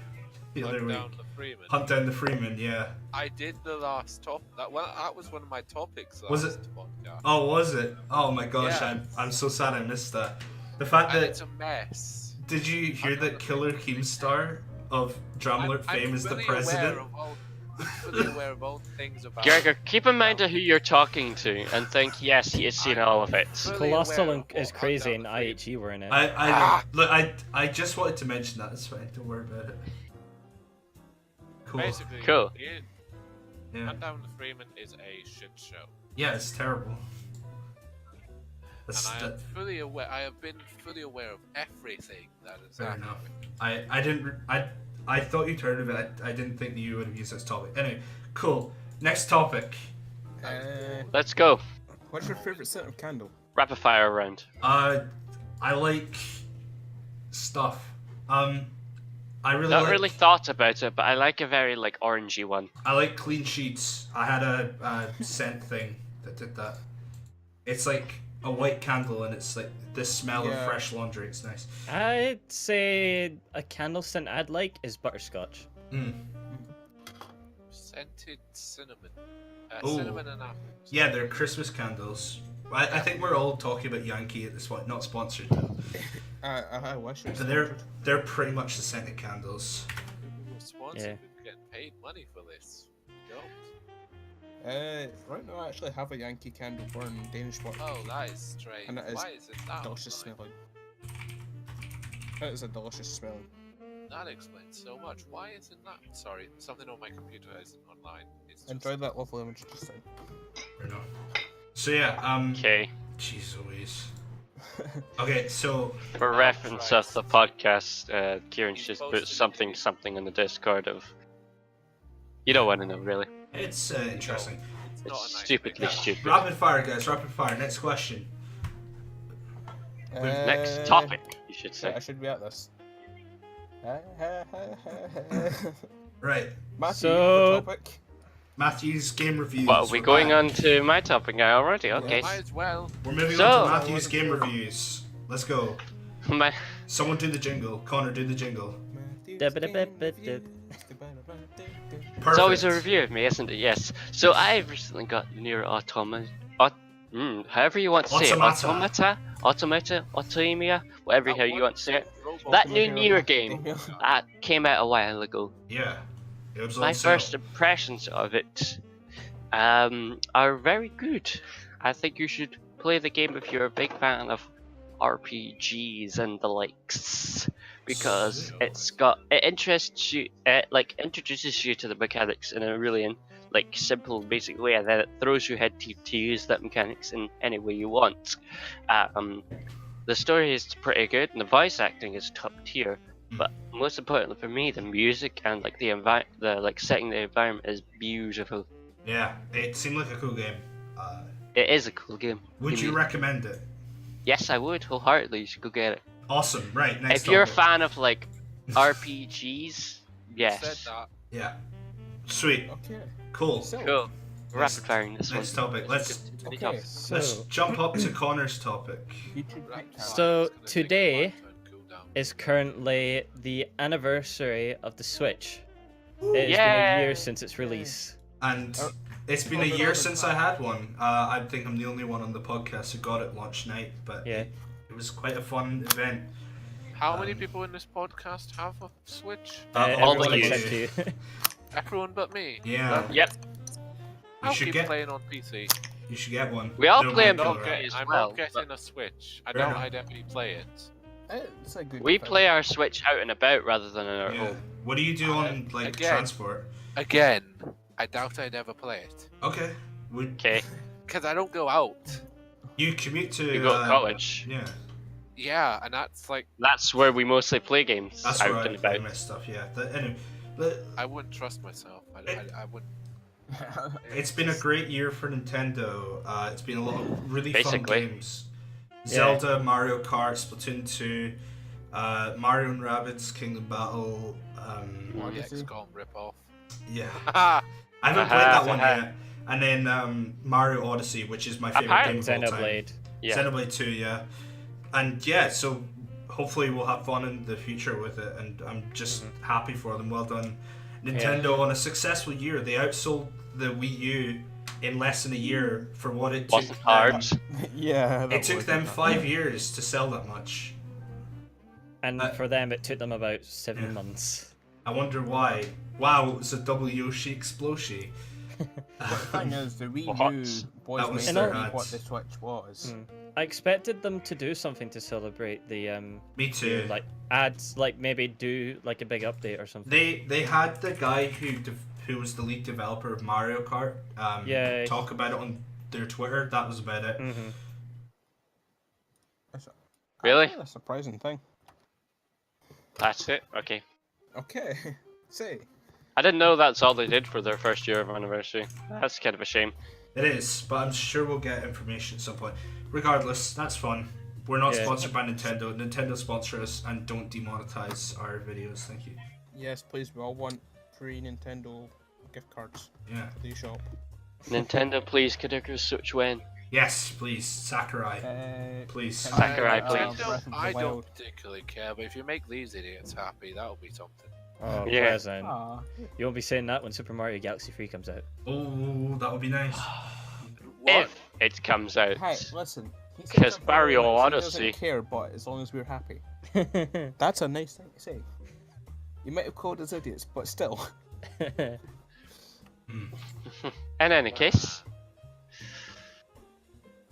Hunt week? down the Freeman. Hunt Down the Freeman. Yeah. I did the last top. That was one of my topics. Last Was it? Podcast. Oh, was it? Oh my gosh, Yeah. I'm so sad I missed that. The fact And that it's a mess. did you hear that Killer Keemstar of Dramalert fame is the fully president? I'm fully aware of all things about. Gregor, keep in mind who you're talking to and think, yes, he has seen all of it. Fully Colossal aware and of is what crazy Hunt and Down the Freeman- IHE were in it. I just wanted to mention that. It's fine. Don't worry about it. Cool. Basically, Cool. Yeah. Hunt Down the Freeman is a shit show. Yeah, it's terrible. That's And I am that, fully aware. I have been fully aware of everything that is fair happening. enough. I thought you'd heard of it. I didn't think that you would have used this topic. Anyway, cool. Next topic. Let's go. What's your favorite scent of candle? Rapid fire round. I like stuff. I really Not like, really thought about it, but I like a very like orangey one. I like clean sheets. I had a scent thing that did that. It's like a white candle, and it's like the smell of Yeah. fresh laundry. It's nice. I'd say a candle scent I'd like is butterscotch. Scented cinnamon. Ooh. Cinnamon and apples. Yeah, they're Christmas candles. I think we're all talking about Yankee at this point, not sponsored though. I wish it was But they're pretty much the scented candles. We're sponsored. Yeah. We're getting paid money for this. We don't. Right now I actually have a Yankee candle burn Danish work. Oh, that is strange. And it is Why is it that? delicious like? smelling. It is a delicious smelling. That explains so much. Why isn't that? Sorry, something on my computer isn't online. It's just... Enjoy that lovely image just then. Or no. So yeah, Okay. Jeez Louise. Okay, so For Oh, reference Christ. of the podcast, Kieran's He's just put posted something in the Discord of. You don't want to know, really. it's interesting. It's not a It's nice stupidly thing. stupid. Rapid fire, guys. Rapid fire. Next question. Next topic, you should Yeah, say. I should be at this. Right, Matthew, So- the topic. Matthew's game reviews. Well, are we We're going back. on to my topic now already? Okay. Might as well. We're moving So- on to Matthew's game reviews. Let's go. My, Someone do the jingle. Connor, do the jingle. it's always a Perfect. review of me, isn't it? Yes. So I've recently got Nier Automata. However you want to say it. Automata. Automata, Automia, whatever That how you one want to say it. robot That new hero. Nier game that came out a while ago. Yeah. It was My on sale. first impressions of it are very good. I think you should play the game if you're a big fan of RPGs and the likes, because So- it interests you, introduces you to the mechanics in a really simple, basic way, and then it throws you head to use that mechanics in any way you want. the story is pretty good and the voice acting is top tier. But most importantly for me, the music and like the setting the environment is beautiful. Yeah, it seemed like a cool game. It is a cool game. Would you recommend it? Yes, I would wholeheartedly. You should go get it. Awesome. Right. Next. If you're a topic. fan of like RPGs, yes. Said that. Yeah. Sweet. Okay. Cool. So, Cool. We're Next- rapid firing this Next one. topic. Let's Pretty okay, tough. so let's jump up to Connor's topic. YouTube Right, Recap. So, it's gonna take a today while to cool down. is currently the anniversary of the Switch. It's been a Yay! year since its release. And it's been a year since I had one. I think I'm the only one on the podcast who got it launch night, but Yeah. it was quite a fun event. How many people in this podcast have a Switch? All but everyone you. except you. Everyone but me. Yeah, Yep. I'll should keep get- playing on PC. you should get one. We all They're play really on cool, PC. right? as I'm well, not getting a Switch. I Fair doubt enough. I'd ever play it. It's a good. We thing. play our Switch out and about rather than in our Yeah. home. What do you do on like Again. transport? Again, I doubt I'd ever play it. Okay. Would Okay. Because I don't go out. you commute to? You go to college. Yeah, Yeah, and that's like, That's where we mostly play games. that's out where I and play about. my stuff. Yeah. Anyway, but I wouldn't trust myself. I wouldn't. it's been a great year for Nintendo. It's been a lot of really Basically. fun games. Yeah. Zelda, Mario Kart, Splatoon 2, Mario and Rabbids Kingdom Battle. The Odyssey. XCOM ripoff. Yeah, Ha! I haven't played that one yet. And then Mario Odyssey, which is my favorite heard game of all time. Xenoblade. Yeah. Xenoblade 2, yeah. And yeah, so hopefully we'll have fun in the future with it, and I'm just happy for them. Well done, Nintendo, on a successful year. They outsold the Wii U in less than a year for what it took. Wasn't hard. Yeah. It took them 5 years to sell that much. And for them, it took them about 7 Yeah. months. I wonder why. Wow, it was a double Yoshi explosion. The thing is, the Wii What? U That was was meant their to be ads. what the Switch was. I expected them to do something to celebrate the Me too. like ads, like maybe do like a big update or something. They had the guy who was the lead developer of Mario Kart Yeah. talk about it on their Twitter. That was about it. Hmm. It's Really? actually a surprising thing. That's it? Okay. Okay. Say. I didn't know that's all they did for their first year of anniversary. That's kind of a shame. It is, but I'm sure we'll get information at some point. Regardless, that's fun. We're not Yeah. sponsored by Nintendo. Nintendo sponsor us and don't demonetize our videos. Thank you. Yes, please. We all want free Nintendo gift cards Yeah. to the shop. Nintendo, please, could I go Switch when? Yes, please, Sakurai. Please. can I, Sakurai, please. Breath of the I don't Wild? particularly care, but if you make these idiots happy, that'll be something. Oh, Yeah. present. Ah, You won't be saying that when Super Mario Galaxy 3 comes out. Oh, that would be nice. What? If it comes out. hey, listen. he said 'Cause something Mario really nice, he Odyssey- doesn't care, but as long as we're happy, that's a nice thing to say. You might have called us idiots, but still. In any case,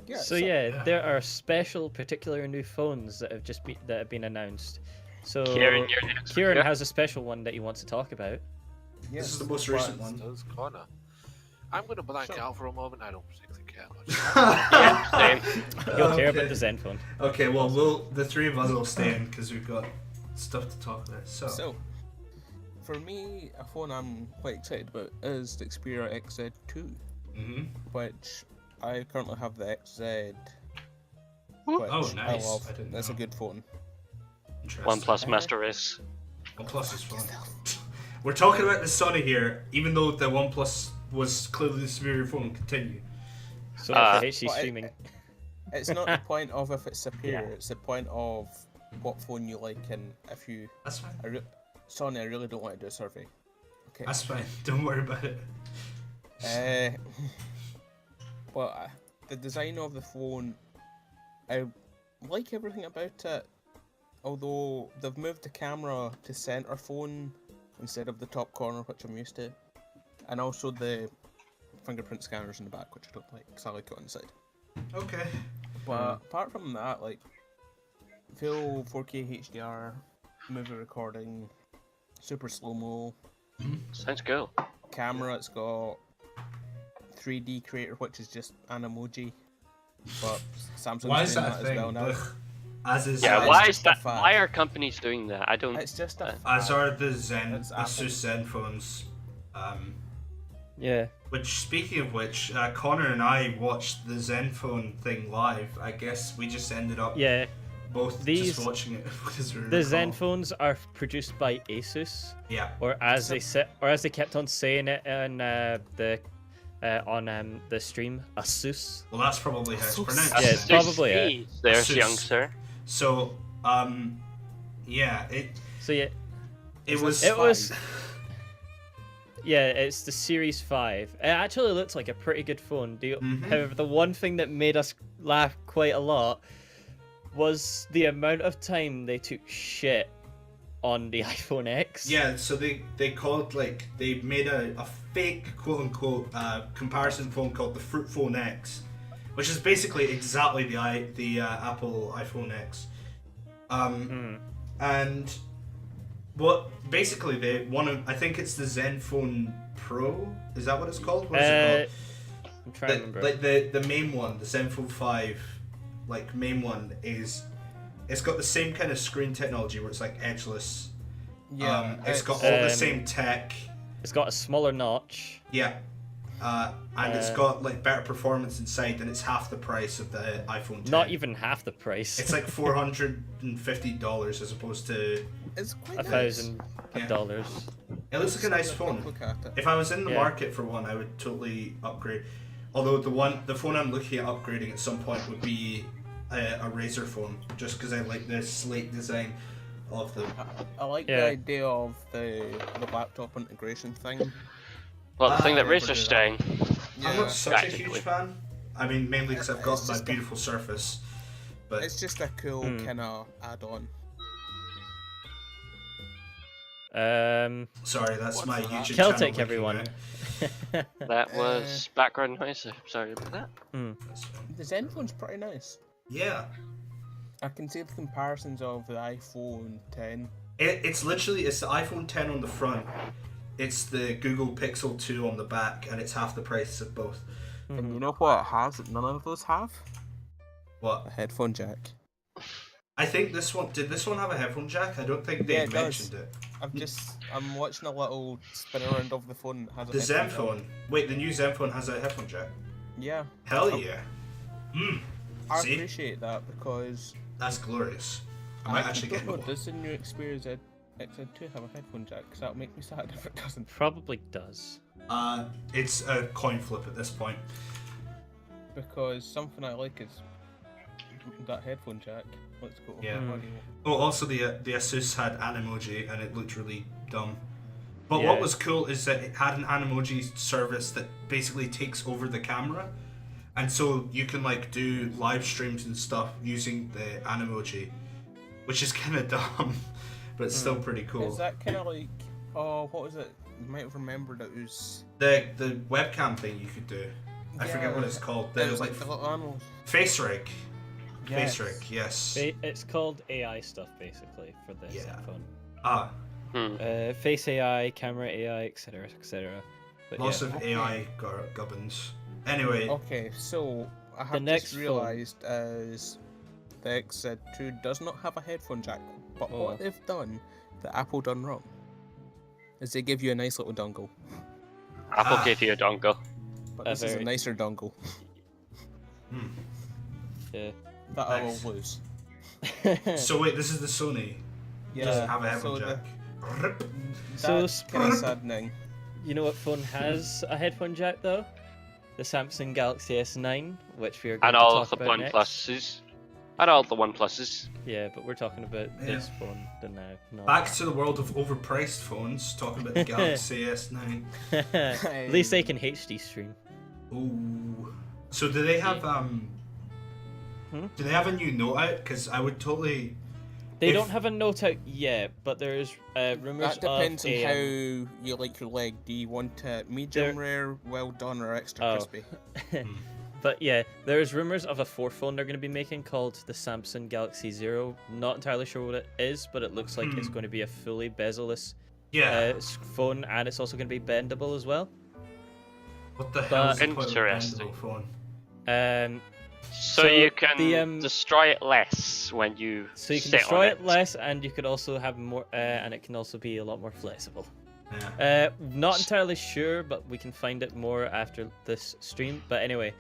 Yeah, So yeah, there are special, particular new phones that have been announced. So Kieran, you're next. Kieran Yeah. has a special one that he wants to talk about. This is the most but- recent one. Does Connor? I'm gonna blank So- out for a moment. I don't particularly care much. Yeah, same. He'll care Okay. about the Zenfone. Okay, well, the three of us will stay in because we've got stuff to talk about. So, for me, a phone I'm quite excited about is the Xperia XZ2, Mhm. which I currently have the XZ. Ooh. Which Oh, I nice. love. I didn't That's a know. good phone. Interesting. OnePlus Master Race. OnePlus is fun. We're talking about the Sony here, even though the OnePlus was clearly the superior phone. Continue. So Ah. for HD But streaming. It's not the point of if it's superior, it's the point of what phone you like, and if you. That's fine. Sony, I really don't want to do a survey. Okay. That's fine. Don't worry about it. But the design of the phone, I like everything about it. Although they've moved the camera to center phone instead of the top corner, which I'm used to, and also the fingerprint scanners in the back, which I don't like because I like it on the side. Okay. But apart from that, like full 4K HDR, movie recording, super slow mo Sounds cool. camera. It's got 3D creator, which is just an emoji, but Samsung's Why is doing that a as thing? well now. Ugh. As is Yeah, it's why just is a that? fad. Why are companies doing that? I don't. It's just a as fad. are the Zen It's Apple. Asus Zen phones. Yeah. Which, speaking of which, Connor and I watched the Zenfone thing live. I guess we just ended up Yeah. both These- just watching it because we were The in Zen call. phones are produced by Asus, Yeah. or as they kept on saying it in the stream, Asus. Well, that's probably how it's Asus. pronounced. Yeah, it's probably it. There's Asus. young sir. So, yeah, So yeah, it was. it was. Five. Yeah, it's the Series 5. It actually looks like a pretty good phone. Mhm. However, the one thing that made us laugh quite a lot was the amount of time they took shit on the iPhone X. Yeah, so they called they made a fake quote unquote comparison phone called the Fruit Phone X, which is basically exactly the Apple iPhone X. And what basically I think it's the Zenfone Pro. Is that what it's called? What is it called? I'm trying to remember. Like the main one, the Zenfone 5, like main one it's got the same kind of screen technology where it's like edgeless. Yeah, It's got all the Um, same tech. It's got a smaller notch. Yeah. And it's got like better performance inside, and it's half the price of the iPhone 10. Not even half the price. It's like $450 as opposed to. it's quite nice. $1,000. It looks like a nice Look phone. at it. If I was in the Yeah. market for one, I would totally upgrade. Although the phone I'm looking at upgrading at some point would be a Razer phone, just because I like the slate design of them. I like Yeah. the idea of the laptop integration thing. Well, the thing that never Razer's do that. doing. I'm Yeah, not such a Practically. huge fan. I mean, mainly because I've got It's my just a- beautiful Surface. But it's just a cool kind of add-on. sorry, that's my that? YouTube Celtic, channel. everyone. That was background noise. Sorry about that. That's fine. The Zenfone's pretty nice. Yeah. I can see the comparisons of the iPhone 10. It's the iPhone 10 on the front. It's the Google Pixel 2 on the back, and it's half the price of both. And you know what it has that none of those have? What? A headphone jack. I think this one have a headphone jack? I don't think they Yeah, it does. mentioned it. I'm watching a little spin around of the phone that has The a headphone jack. Zenfone. Wait, the new Zenfone has a headphone jack. Yeah. Hell Oh. yeah. I See? appreciate that because That's glorious. I might actually get don't know, one. does the new Xperia XZ2 have a headphone jack? Because that'll make me sad if it doesn't. Probably does. It's a coin flip at this point. Because something I like is that headphone jack. Let's go. Yeah. What do you want? Oh, also the Asus had Animoji, and it looked really dumb. But Yeah. what was cool is that it had an Animoji service that basically takes over the camera, and so you can like do live streams and stuff using the Animoji, which is kind of dumb, but it's still pretty cool. Is that kind of like, oh, what was it? You might have remembered it was. The webcam thing you could do? I forget Yeah, what it's called. It The was like like the little animals. face rig. Yes. Face rig, yes. It's called AI stuff basically for this Yeah. phone. Ah, Face AI, camera AI, etc., etc. But lots yeah. of AI gubbins. Anyway, Okay, so I have next just phone. realised as the XZ2 does not have a headphone jack, but Oh. what they've done that Apple done wrong is they give you a nice little dongle, Apple Ah. gave you a dongle. but A this is a very- nicer dongle Yeah. that Nice. I will lose. so wait, this is the Sony. Yeah, Doesn't have a headphone so jack. Rip. So That's kind of saddening. You know what phone has a headphone jack though? The Samsung Galaxy S9, which we are going And to all talk the about next. OnePluses. And all the OnePluses. Yeah, but we're talking about Yeah. this phone now. Not Back to the world of overpriced phones, talking about the Galaxy S9. At least they can HD stream. Ooh. So do they have do they have a new Note out? Because I would totally. They If- don't have a Note out yet, but there's rumors That depends of on a, how you like your leg. Do you want it medium rare, well done, or extra Oh. crispy? But yeah, there's rumors of a fourth phone they're going to be making called the Samsung Galaxy Zero. Not entirely sure what it is, but it looks like it's going to be a fully bezel-less Yeah. phone, and it's also going to be bendable as well. What the hell is the point of a Interesting. bendable phone? So you can the, destroy it less when you So you can sit destroy on it less, and you could also have more, and it can also be a lot more flexible. Yeah. Not entirely sure, but we can find it more after this stream. But anyway,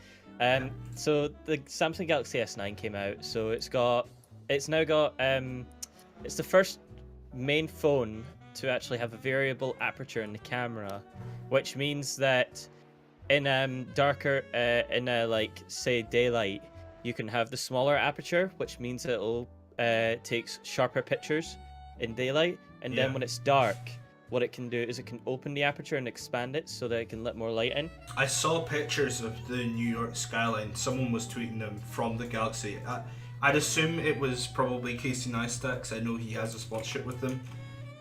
so the Samsung Galaxy S9 came out, so it's now got, it's the first main phone to actually have a variable aperture in the camera, which means that in darker, like say daylight, you can have the smaller aperture, which means it'll takes sharper pictures in daylight, and then when it's dark, what it can do is it can open the aperture and expand it so that it can let more light in. I saw pictures of the New York skyline. Someone was tweeting them from the Galaxy. I'd assume it was probably Casey Neistat, because I know he has a sponsorship with them.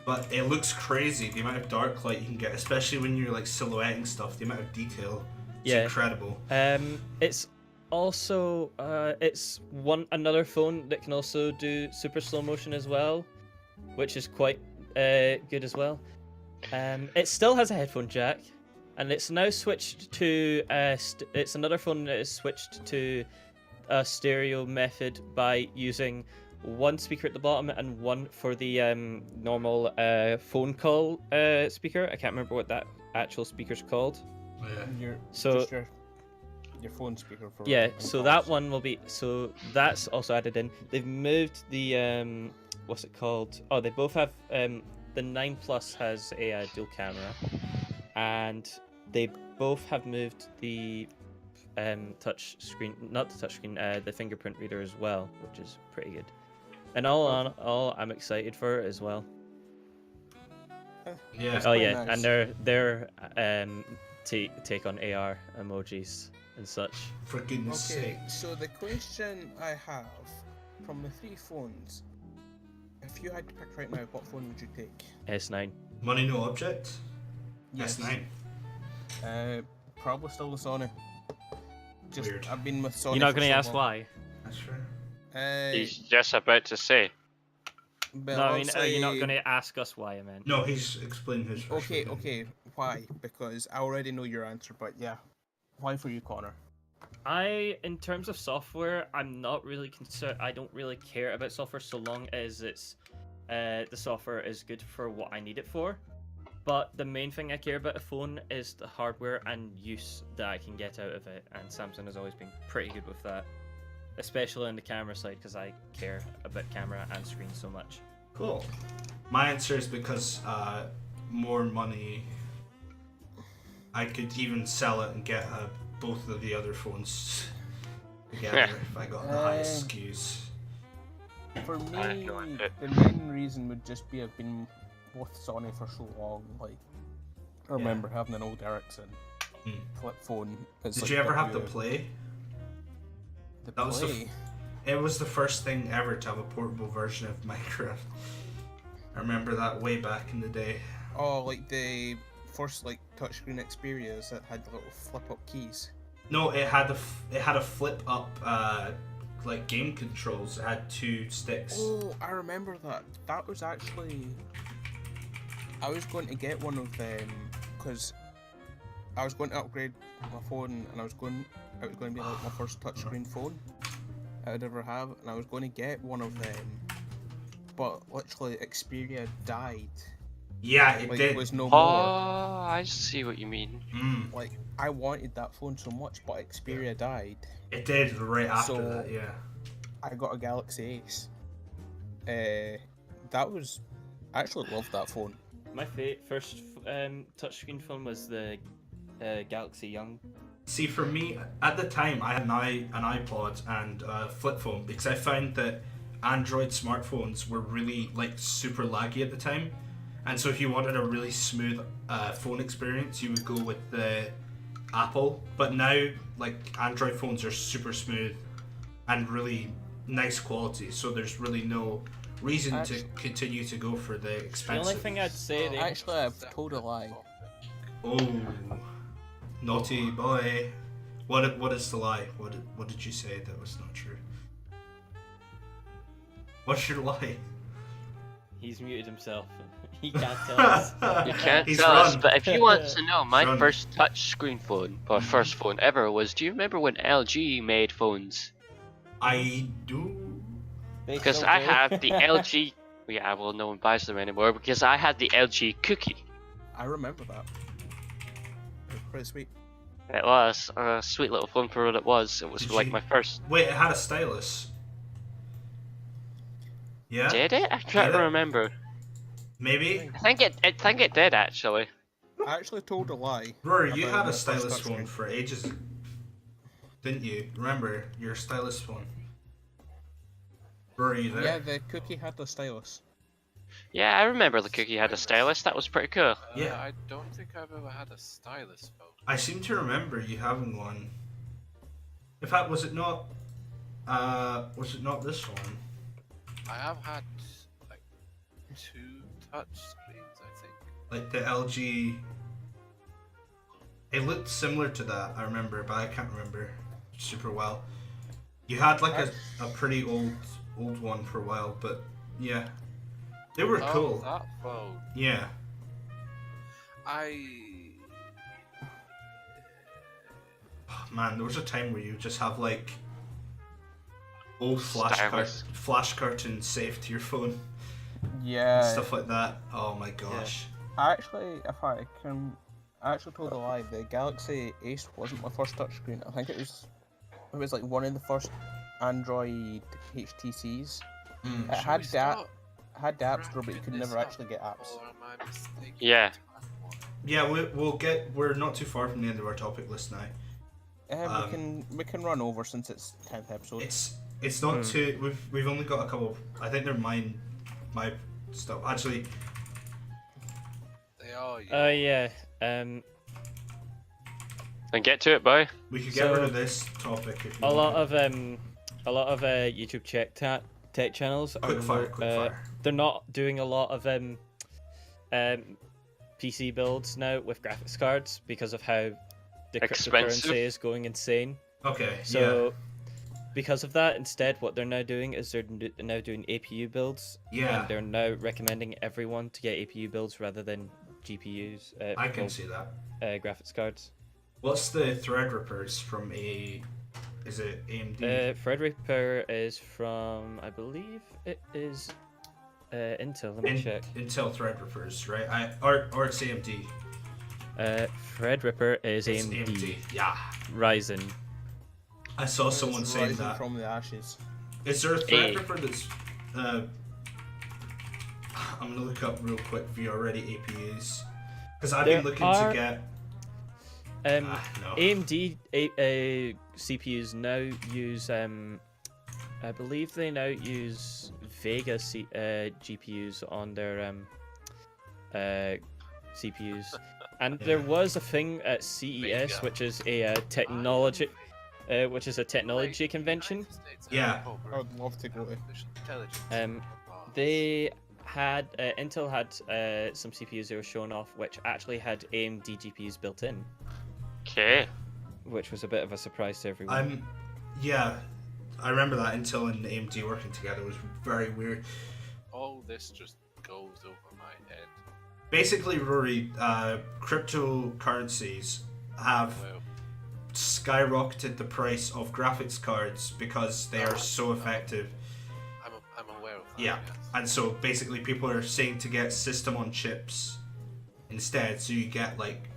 But it looks crazy, the amount of dark light you can get, especially when you're like silhouetting stuff, the amount of detail. It's incredible. It's also it's another phone that can also do super slow motion as well, which is quite good as well. It still has a headphone jack, and it's now switched to it's another phone that is switched to a stereo method by using one speaker at the bottom and one for the normal phone call speaker. I can't remember what that actual speaker's called. Yeah. Your phone speaker for so that one will be, so that's also added in. They've moved the what's it called? Oh, they both have the 9 Plus has a dual camera, and they both have moved the touch screen, not the touch screen, the fingerprint reader as well, which is pretty good. And all I'm excited for it as well. Yeah. Oh yeah, nice. and their take on AR emojis and such. For goodness sake. So the question I have from the three phones, if you had to pick right now, what phone would you take? S9. Money no object? Yes. S9. Probably still the Sony. Weird. I've been with Sony. You're not for gonna so ask long. why? That's fair. He's just about to say. But No, I mean, obviously- you're not gonna ask us why, I meant. No, he's explained his first Okay, one. okay. Why? Because I already know your answer, but yeah. Why for you, Connor? In terms of software, I'm not really concerned. I don't really care about software so long as it's the software is good for what I need it for. But the main thing I care about a phone is the hardware and use that I can get out of it, and Samsung has always been pretty good with that, especially on the camera side, because I care about camera and screen so much. Cool. My answer is because more money. I could even sell it and get both of the other phones together if I got the highest SKUs. For me, I know it. the main reason would just be I've been with Sony for so long. Like, I remember having an old Ericsson flip phone. Did you ever have the Play? The That was the Play? It was the first thing ever to have a portable version of Minecraft. I remember that way back in the day. Oh, like the first like touchscreen Xperias that had little flip-up keys. No, it had a flip up like game controls. It had 2 sticks. Oh, I remember that. That was actually. I was going to get one of them because I was going to upgrade my phone, and it was going to be like my first touchscreen phone I would ever have, and I was going to get one of them, but literally Xperia died. Yeah, it Like did. it was no Oh, more. I see what you mean. Like I wanted that phone so much, but Xperia died. It did right after So- that. Yeah. I got a Galaxy Ace. That was. I actually loved that phone. My first touchscreen phone was the Galaxy Young. See, for me, at the time, I had an iPod and a flip phone because I found that Android smartphones were really like super laggy at the time, and so if you wanted a really smooth phone experience, you would go with the Apple. But now, like Android phones are super smooth and really nice quality, so there's really no reason to continue to go for the The expensive. only thing I'd say there, Actually, I've told a lie. Oh, naughty boy! What is the lie? What did you say that was not true? What's your lie? he's muted himself. You can't tell us. You can't He's tell us, run. but if you want to know, my Run. first touchscreen phone, or first phone ever, was. Do you remember when LG made phones? I do. They Because still I do. had the LG. Yeah, well, no one buys them anymore because I had the LG Cookie. I remember that. It was pretty sweet. It was a sweet little phone for what it was. It was Did like you- my first. Wait, it had a stylus. Yeah. Did it? I can't Did it? remember. Maybe. I think it did actually. I actually told a lie. Rory, you about had my a first stylus touchscreen. phone for ages, didn't you? Remember your stylus phone? Rory, you there? Yeah, the cookie had the stylus. Yeah, I remember the Cookie had a stylus. That was pretty cool. Yeah. I don't think I've ever had a stylus phone. I seem to remember you having one. In fact, was it not this one? I have had like 2 touch screens, I think. Like the LG. It looked similar to that, I remember, but I can't remember super well. You had like a pretty old one for a while, but yeah. They were Oh, cool. that phone. Yeah. Oh, man, there was a time where you just have like old Stylus. flash cartoons saved to your phone, Yeah. stuff like that. Oh my gosh. Actually, if I can, I actually told a lie. The Galaxy Ace wasn't my first touchscreen. I think it was like one of the first Android HTCs. Mm. It had Should we that. start Had the App Store, but you wrapping could this never up, actually get apps. or am I mistaken? Yeah. Yeah, we're not too far from the end of our topic list now. We can run over since it's 10th episode. It's not too. We've only got a couple. I think they're my stuff. Actually, They are. Oh yeah. And get to it, boy. we could get So, rid of this topic if you A lot want. of YouTube tech channels are Quickfire. they're not doing a lot of PC builds now with graphics cards because of how the Expensive. cryptocurrency is going insane. Okay. So because of that, instead what they're now doing is they're now doing APU builds. Yeah. And they're now recommending everyone to get APU builds rather than GPUs. I can see that. Graphics cards. What's the Threadrippers from a? Is it AMD? Threadripper is from, I believe it is Intel. Let me check. Intel Threadrippers, right? Or it's AMD. Threadripper is It's AMD. Yeah. Ryzen. I saw someone It's saying rising that. from the ashes. Is there a Threadripper that's? I'm gonna look up real quick if you're already APUs, because I've been There looking are- to get. No. AMD CPUs now use I believe they now use Vega GPUs on their CPUs, and there was a thing at CES, Vega. which is a technology convention. Yeah. I would love to go to. They had Intel had some CPUs they were showing off, which actually had AMD GPUs built in, Okay. which was a bit of a surprise to everyone. Yeah, I remember that Intel and AMD working together was very weird. All this just goes over my head. Basically, Rory, cryptocurrencies have Well, skyrocketed the price of graphics cards because they are so effective. I'm aware of that. Yeah, Yes. and so basically people are saying to get system on chips instead, so you get like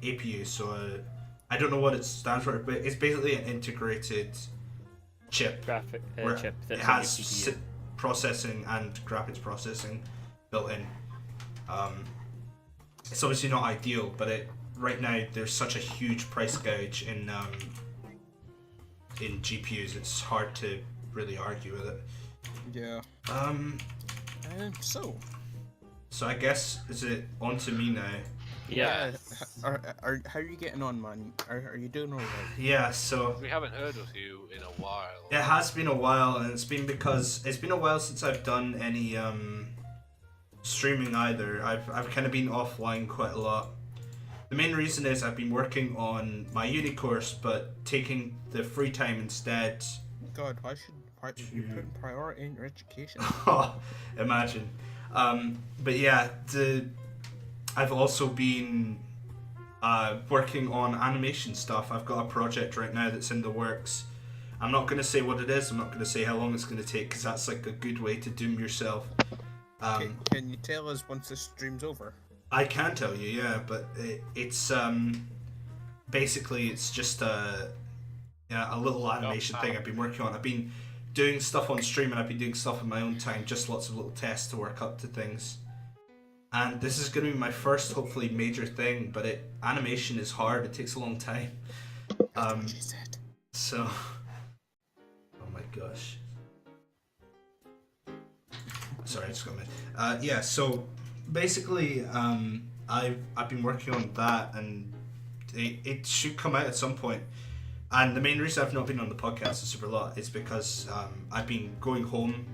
APU. So I don't know what it stands for, but it's basically an integrated chip Graphic where chip it that's has on your CPU. processing and graphics processing built in. It's obviously not ideal, but right now there's such a huge price gouge in GPUs. It's hard to really argue with it. Yeah. So. So I guess is it on to me now? Yeah. How are you getting on, man? Are you doing alright? Yeah. So We haven't heard of you in a while. it has been a while, and it's been because it's been a while since I've done any streaming either. I've kind of been offline quite a lot. The main reason is I've been working on my uni course, but taking the free time instead. God, why you're putting priority in your education. Imagine. But yeah, I've also been working on animation stuff. I've got a project right now that's in the works. I'm not going to say what it is. I'm not going to say how long it's going to take because that's like a good way to doom yourself. Can you tell us once the stream's over? I can tell you, yeah, but it's basically it's just a little animation thing I've been working on. I've been doing stuff on stream and I've been doing stuff in my own time, just lots of little tests to work up to things. And this is going to be my first, hopefully, major thing, but animation is hard. It takes a long time. So, oh my gosh. Sorry, I just got mad. Yeah, so basically, I've been working on that, and it should come out at some point. And the main reason I've not been on the podcast a super lot is because I've been going home,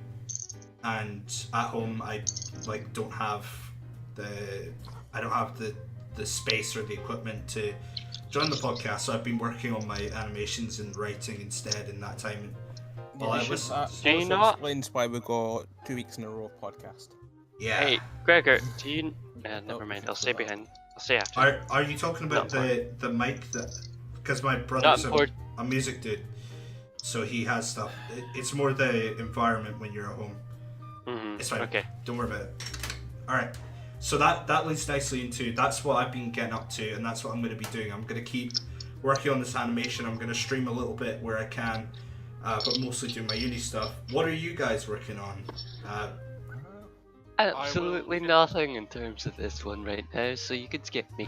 and at home I don't have the space or the equipment to join the podcast. So I've been working on my animations and writing instead in that time. While I listen, Can you not? Explains why we got 2 weeks in a row podcast. yeah. Hey, Gregor, do you? Never mind. I'll say behind. I'll say after. Are you talking about the mic that? Because my brother's a music dude, so he has stuff. It's more the environment when you're at home. Mm-hmm. It's fine. Okay. Don't worry about it. All right. So that leads nicely into that's what I've been getting up to, and that's what I'm going to be doing. I'm going to keep working on this animation. I'm going to stream a little bit where I can, but mostly do my uni stuff. What are you guys working on? Absolutely nothing in terms of this one right now, so you can skip me.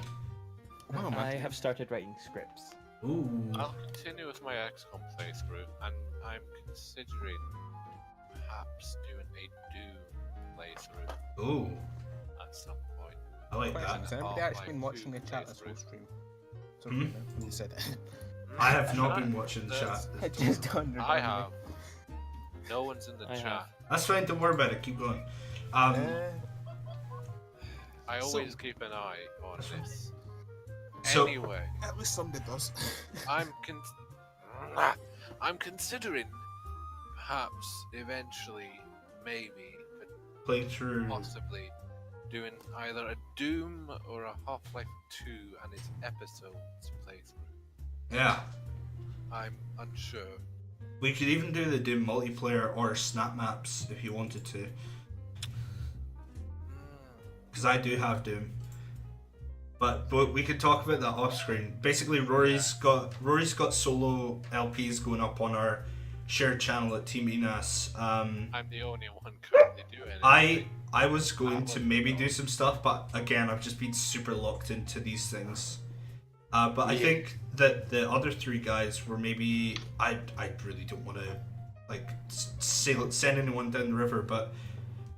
Wow, I have started writing scripts. Ooh. I'll continue with my XCOM playthrough, and I'm considering perhaps doing a Doom playthrough Ooh. at some point. I like that. Has anybody Oh, actually been my watching the food chat tastes this whole great. stream? So Hmm? when you said it. I have not been watching the chat. I just don't I have. No one's in the I chat. have. That's fine. Don't worry about it. Keep going. I So- always keep an eye on this. So- Anyway, At least somebody does. I'm considering perhaps eventually, maybe, Playing through. possibly doing either a Doom or a Half-Life 2 and its episodes playthrough. Yeah. I'm unsure. We could even do the Doom multiplayer or snap maps if you wanted to. Because I do have Doom. But we could talk about that off screen. Basically, Rory's got solo LPs going up on our shared channel at Team Enas. I'm the only one currently doing it. I was going to maybe do some stuff, but again, I've just been super locked into these things. But I think that the other three guys were maybe I really don't want to like send anyone down the river, but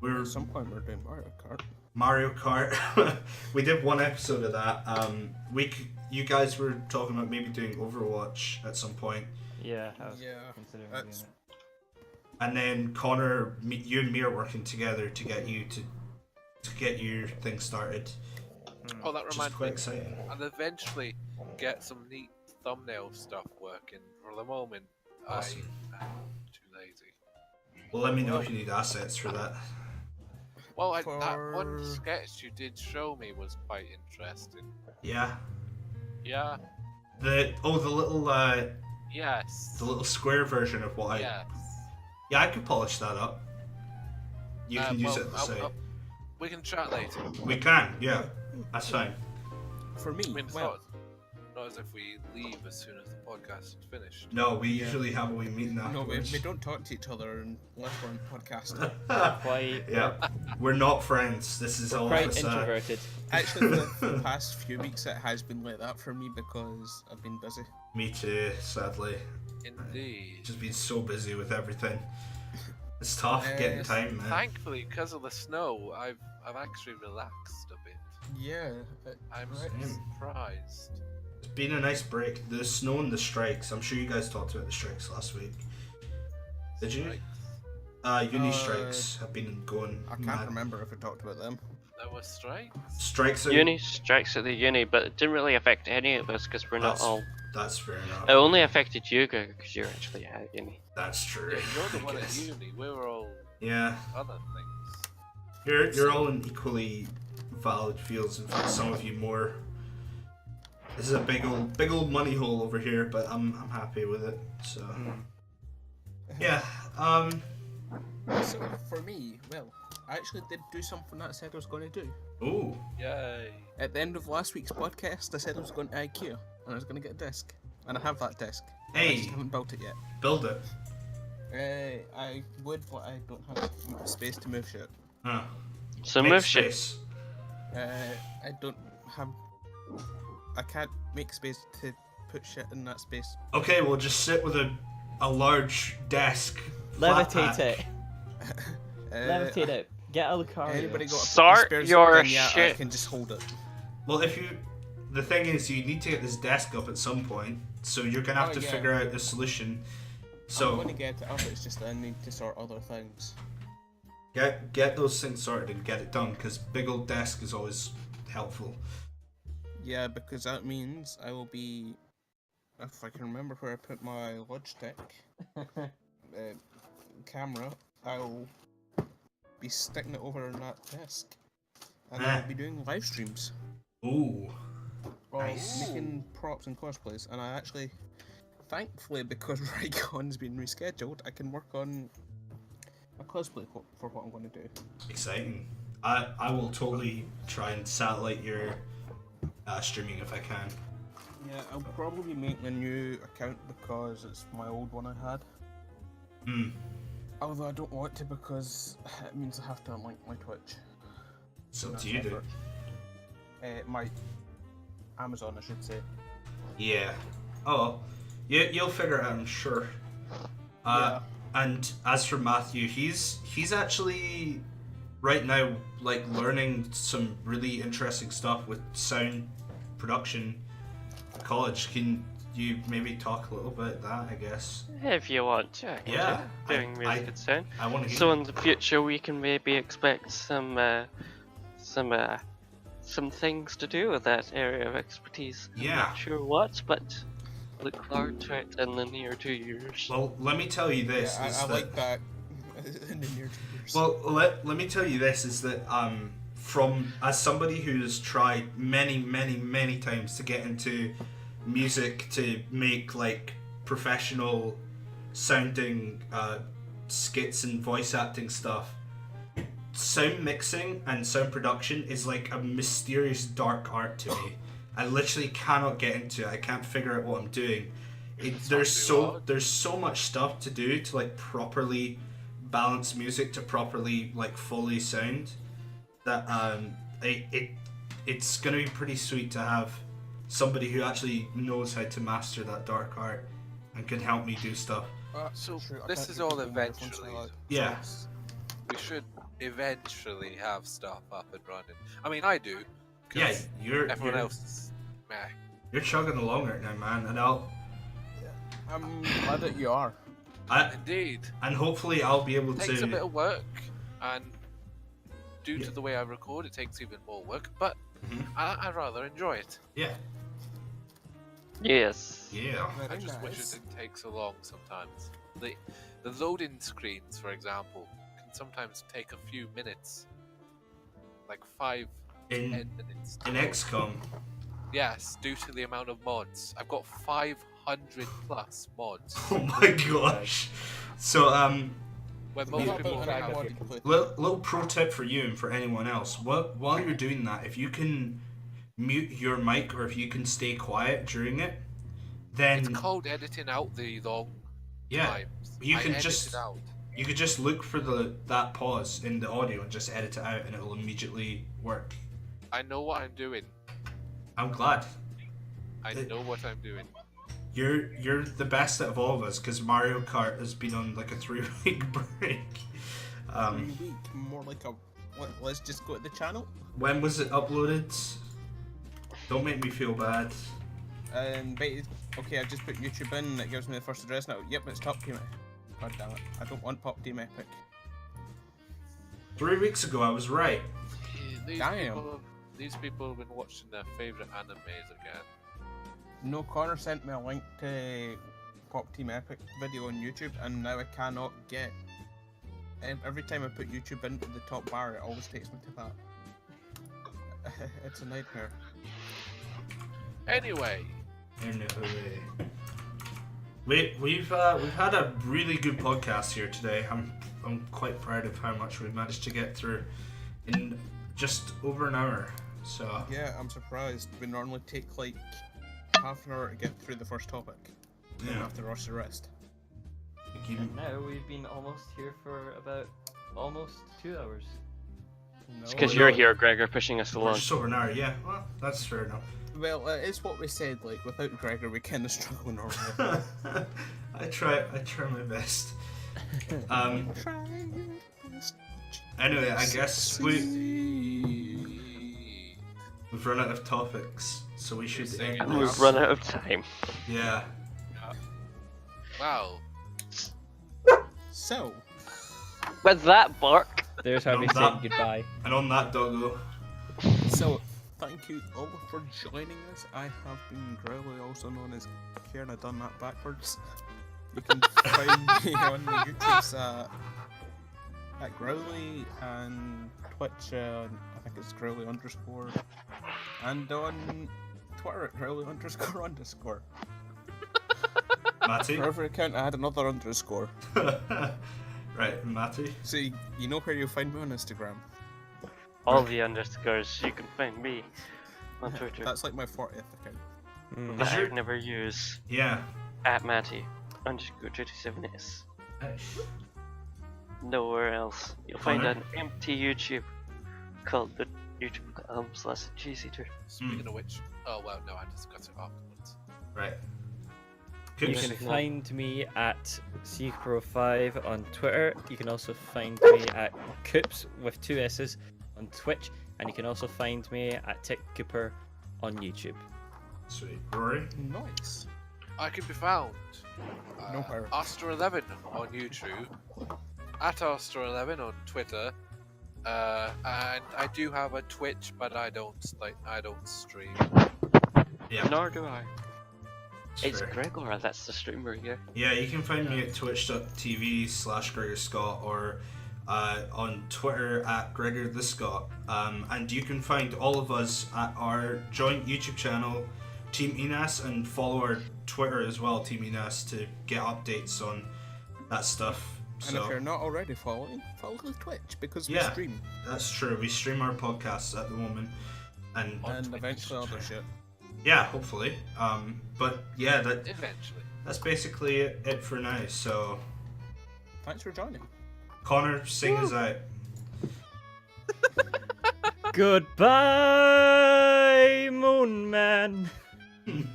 we're At some point we're doing Mario Kart. Mario Kart. We did one episode of that. You guys were talking about maybe doing Overwatch at some point, Yeah, I was Yeah, considering that's- doing it. and then Connor, you and me are working together to get you to get your thing started. Oh, that Which is reminds quite me. exciting. And eventually get some neat thumbnail stuff working. For the moment, Awesome. I am too lazy. Well, let me know if you need assets for that. Well, that one For- sketch you did show me was quite interesting. Yeah. Yeah. The little Yes. the little square version of what I Yes. yeah, I could polish that up. You can use well, it at the site. we can chat later. We can, yeah. That's fine. For me, I mean, it's well, not as if we leave as soon as the podcast is finished. No, we usually have a wee meeting no, afterwards. we don't talk to each other unless we're on podcast. Quite, Yeah, we're not friends. This is all quite facade. introverted. Actually, for the past few weeks it has been like that for me because I've been busy. Me too, sadly. Indeed. Just been so busy with everything. It's tough getting Yes. time, man. Thankfully, because of the snow, I've actually relaxed a bit. Yeah, I'm Right. surprised. It's been a nice break. The snow and the strikes. I'm sure you guys talked about the strikes last week. Did you? Strikes. Uni Uh, strikes have been going I can't mad. remember if we talked about them. There were strikes. Strikes are Uni strikes at the uni, but it didn't really affect any of us because we're not That's all That's fair enough. It only affected you because you're actually at uni. That's true. Yeah, you're the I one at guess. uni. We were all Yeah, other things. you're all in equally valid fields. In fact, some of you more. This is a big old money hole over here, but I'm happy with it. So yeah, So for me, well, I actually did do something that I said I was going to do. ooh, Yay! At the end of last week's podcast, I said I was going to IKEA and I was going to get a desk, and I have that desk. I hey, just haven't built it yet. build it. I would, but I don't have space to move shit. Huh. So Make move shit. space. I don't have. I can't make space to put shit in that space. Okay, we'll just sit with a large desk. flat Levitate pack. it. Uh, Levitate it. Get out of the car. Anybody got a Sort spare your zip? Yeah, I shit. can just hold it. Well, the thing is, you need to get this desk up at some point, so you're gonna have Oh, to yeah. figure out the solution. I'm So going to get it up. It's just that I need to sort other things. get those things sorted and get it done, because big old desk is always helpful. Yeah, because that means I will be. If I can remember where I put my Logitech camera, I'll be sticking it over on that desk, and I'll be doing live streams Ooh, or Nice. making props and cosplays. And I actually, thankfully, because Rycon's been rescheduled, I can work on a cosplay for what I'm going to do. exciting! I will totally try and satellite your streaming if I can. Yeah, I'll probably be making a new account because it's my old one I had. Hmm. Although I don't want to because it means I have to unlink my Twitch. So That's do you do? effort. My Amazon, I should say. Yeah. Oh, you'll figure it out, I'm sure. And as for Matthew, he's actually right now like learning some really interesting stuff with sound production at college. Can you maybe talk a little bit about that, I guess? If you want to. I can Yeah, do. Doing music and sound. I want to hear. So in the future we can maybe expect some things to do with that area of expertise. I'm Yeah. not sure what, but look forward to it in the near 2 years. Well, let me tell you this. Yeah, is I that, like that in the near years. Well, let me tell you this is that from as somebody who's tried many times to get into music to make like professional sounding skits and voice acting stuff, sound mixing and sound production is like a mysterious dark art to me. I literally cannot get into it. I can't figure out what I'm doing. There's so much stuff to do to like properly balance music to properly like fully sound that it's gonna be pretty sweet to have somebody who actually knows how to master that dark art and can help me do stuff. So Shoot, I this can't is think all of the microphones eventually. for that. Yeah. We should eventually have stuff up and running. I mean, I do. 'Cause Yeah, you're everyone else is meh. you're chugging along right now, man, and I'm glad that you are. Indeed. and hopefully I'll be able It takes a bit to. of work, and due Yeah. to the way I record, it takes even more work. But Mhm. I rather enjoy it. Yeah, Yes. yeah. I Very just wish it nice. didn't take so long sometimes. The loading screens, for example, can sometimes take a few minutes, like 5, In 10 minutes. to in load. XCOM, Yes, due to the amount of mods. I've got 500 plus mods. oh my gosh. So Where What most about people an have iMod to play? little pro tip for you and for anyone else. While you're doing that, if you can mute your mic or if you can stay quiet during it, then It's called editing out the long yeah, times. you I can edit just- it out. you could just look for that pause in the audio and just edit it out, and it'll immediately work. I know what I'm doing. I'm glad. I know what I'm doing. You're the best out of all of us because Mario Kart has been on like a 3-week break. 3 week, more like a. Let's just go to the channel. When was it uploaded? Don't make me feel bad. Okay, I just put YouTube in and it gives me the first address now. Yep, it's Top Team. God damn it. I don't want Pop Team Epic. 3 weeks ago, I was right. These Damn. people have been watching their favorite animes again. No, Connor sent me a link to Pop Team Epic video on YouTube, and now I cannot get. Every time I put YouTube into the top bar, it always takes me to that. It's a nightmare. Anyway, We've had a really good podcast here today. I'm quite proud of how much we've managed to get through in just over an hour. So Yeah, I'm surprised. We normally take like half an hour to get through the first topic. Then we yeah, have to rush the rest. And now we've been almost here for about almost 2 hours. No, It's because no. you're here, Gregor, pushing us we're along. just over an hour. Yeah, well, that's fair enough. well, it's what we said. Like without Gregor, we kind of struggle normally. I try my best. Anyway, I guess we've run out of topics, so we should Saying end it We've this. run out of time. Yeah. wow. So, With that, Bark. There's how we No, say that- goodbye. And on that, doggo. thank you all for joining us. I have been Growly, also known as Kieran. I've done that backwards. You can find me on the YouTube's at Growly, and Twitch, I think it's Growly _, and on Twitter at Growly __. Matty. For every account I had another underscore. Right, Matty. So you know where you'll find me on Instagram. All the underscores, you can find me on Twitter. That's like my 40th account. Mm. That Is I your- never use. Yeah. At Matty _37s. Nowhere else. You'll find Connor? an empty YouTube called the youtube.com/cheeseater. Speaking of which, oh well, no, I discussed it afterwards. Right. You Coops. can find me at CPro5 on Twitter. You can also find me at Coops with 2 S's on Twitch, and you can also find me at Tick Cooper on YouTube. Sweet. Rory. Nice. I can be found No power. Astra11 on YouTube, at Astra11 on Twitter, and I do have a Twitch, but I don't stream. Yeah. Nor do I. It's fair. Gregor, that's the streamer here. Yeah, you can find me at twitch.tv/Gregor Scott or on Twitter at Gregor the Scott. And you can find all of us at our joint YouTube channel, Team Enas, and follow our Twitter as well, Team Enas, to get updates on that stuff. And if So you're not already following, follow the Twitch because we Yeah. stream. that's true. We stream our podcasts at the moment, and On And Twitch. eventually other shit. yeah, hopefully. But yeah, Eventually. that's basically it for now. So Thanks for joining. Connor, sing us out. Goodbye, Moon Man.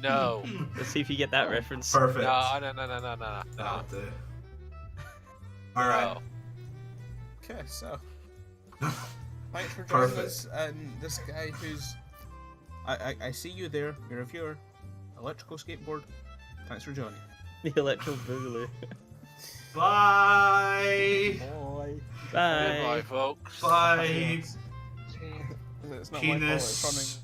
No. Let's see if you get that reference. Perfect. No. That'll do. All right. No. Okay, so thanks for joining Perfect. us. And this guy who's I see you there. You're a viewer. Electrical skateboard. Thanks for joining. The Electro Boogaloo. Bye. Bye. Bye. Goodbye, folks. Bye. It's not my fault. It's running. Penis.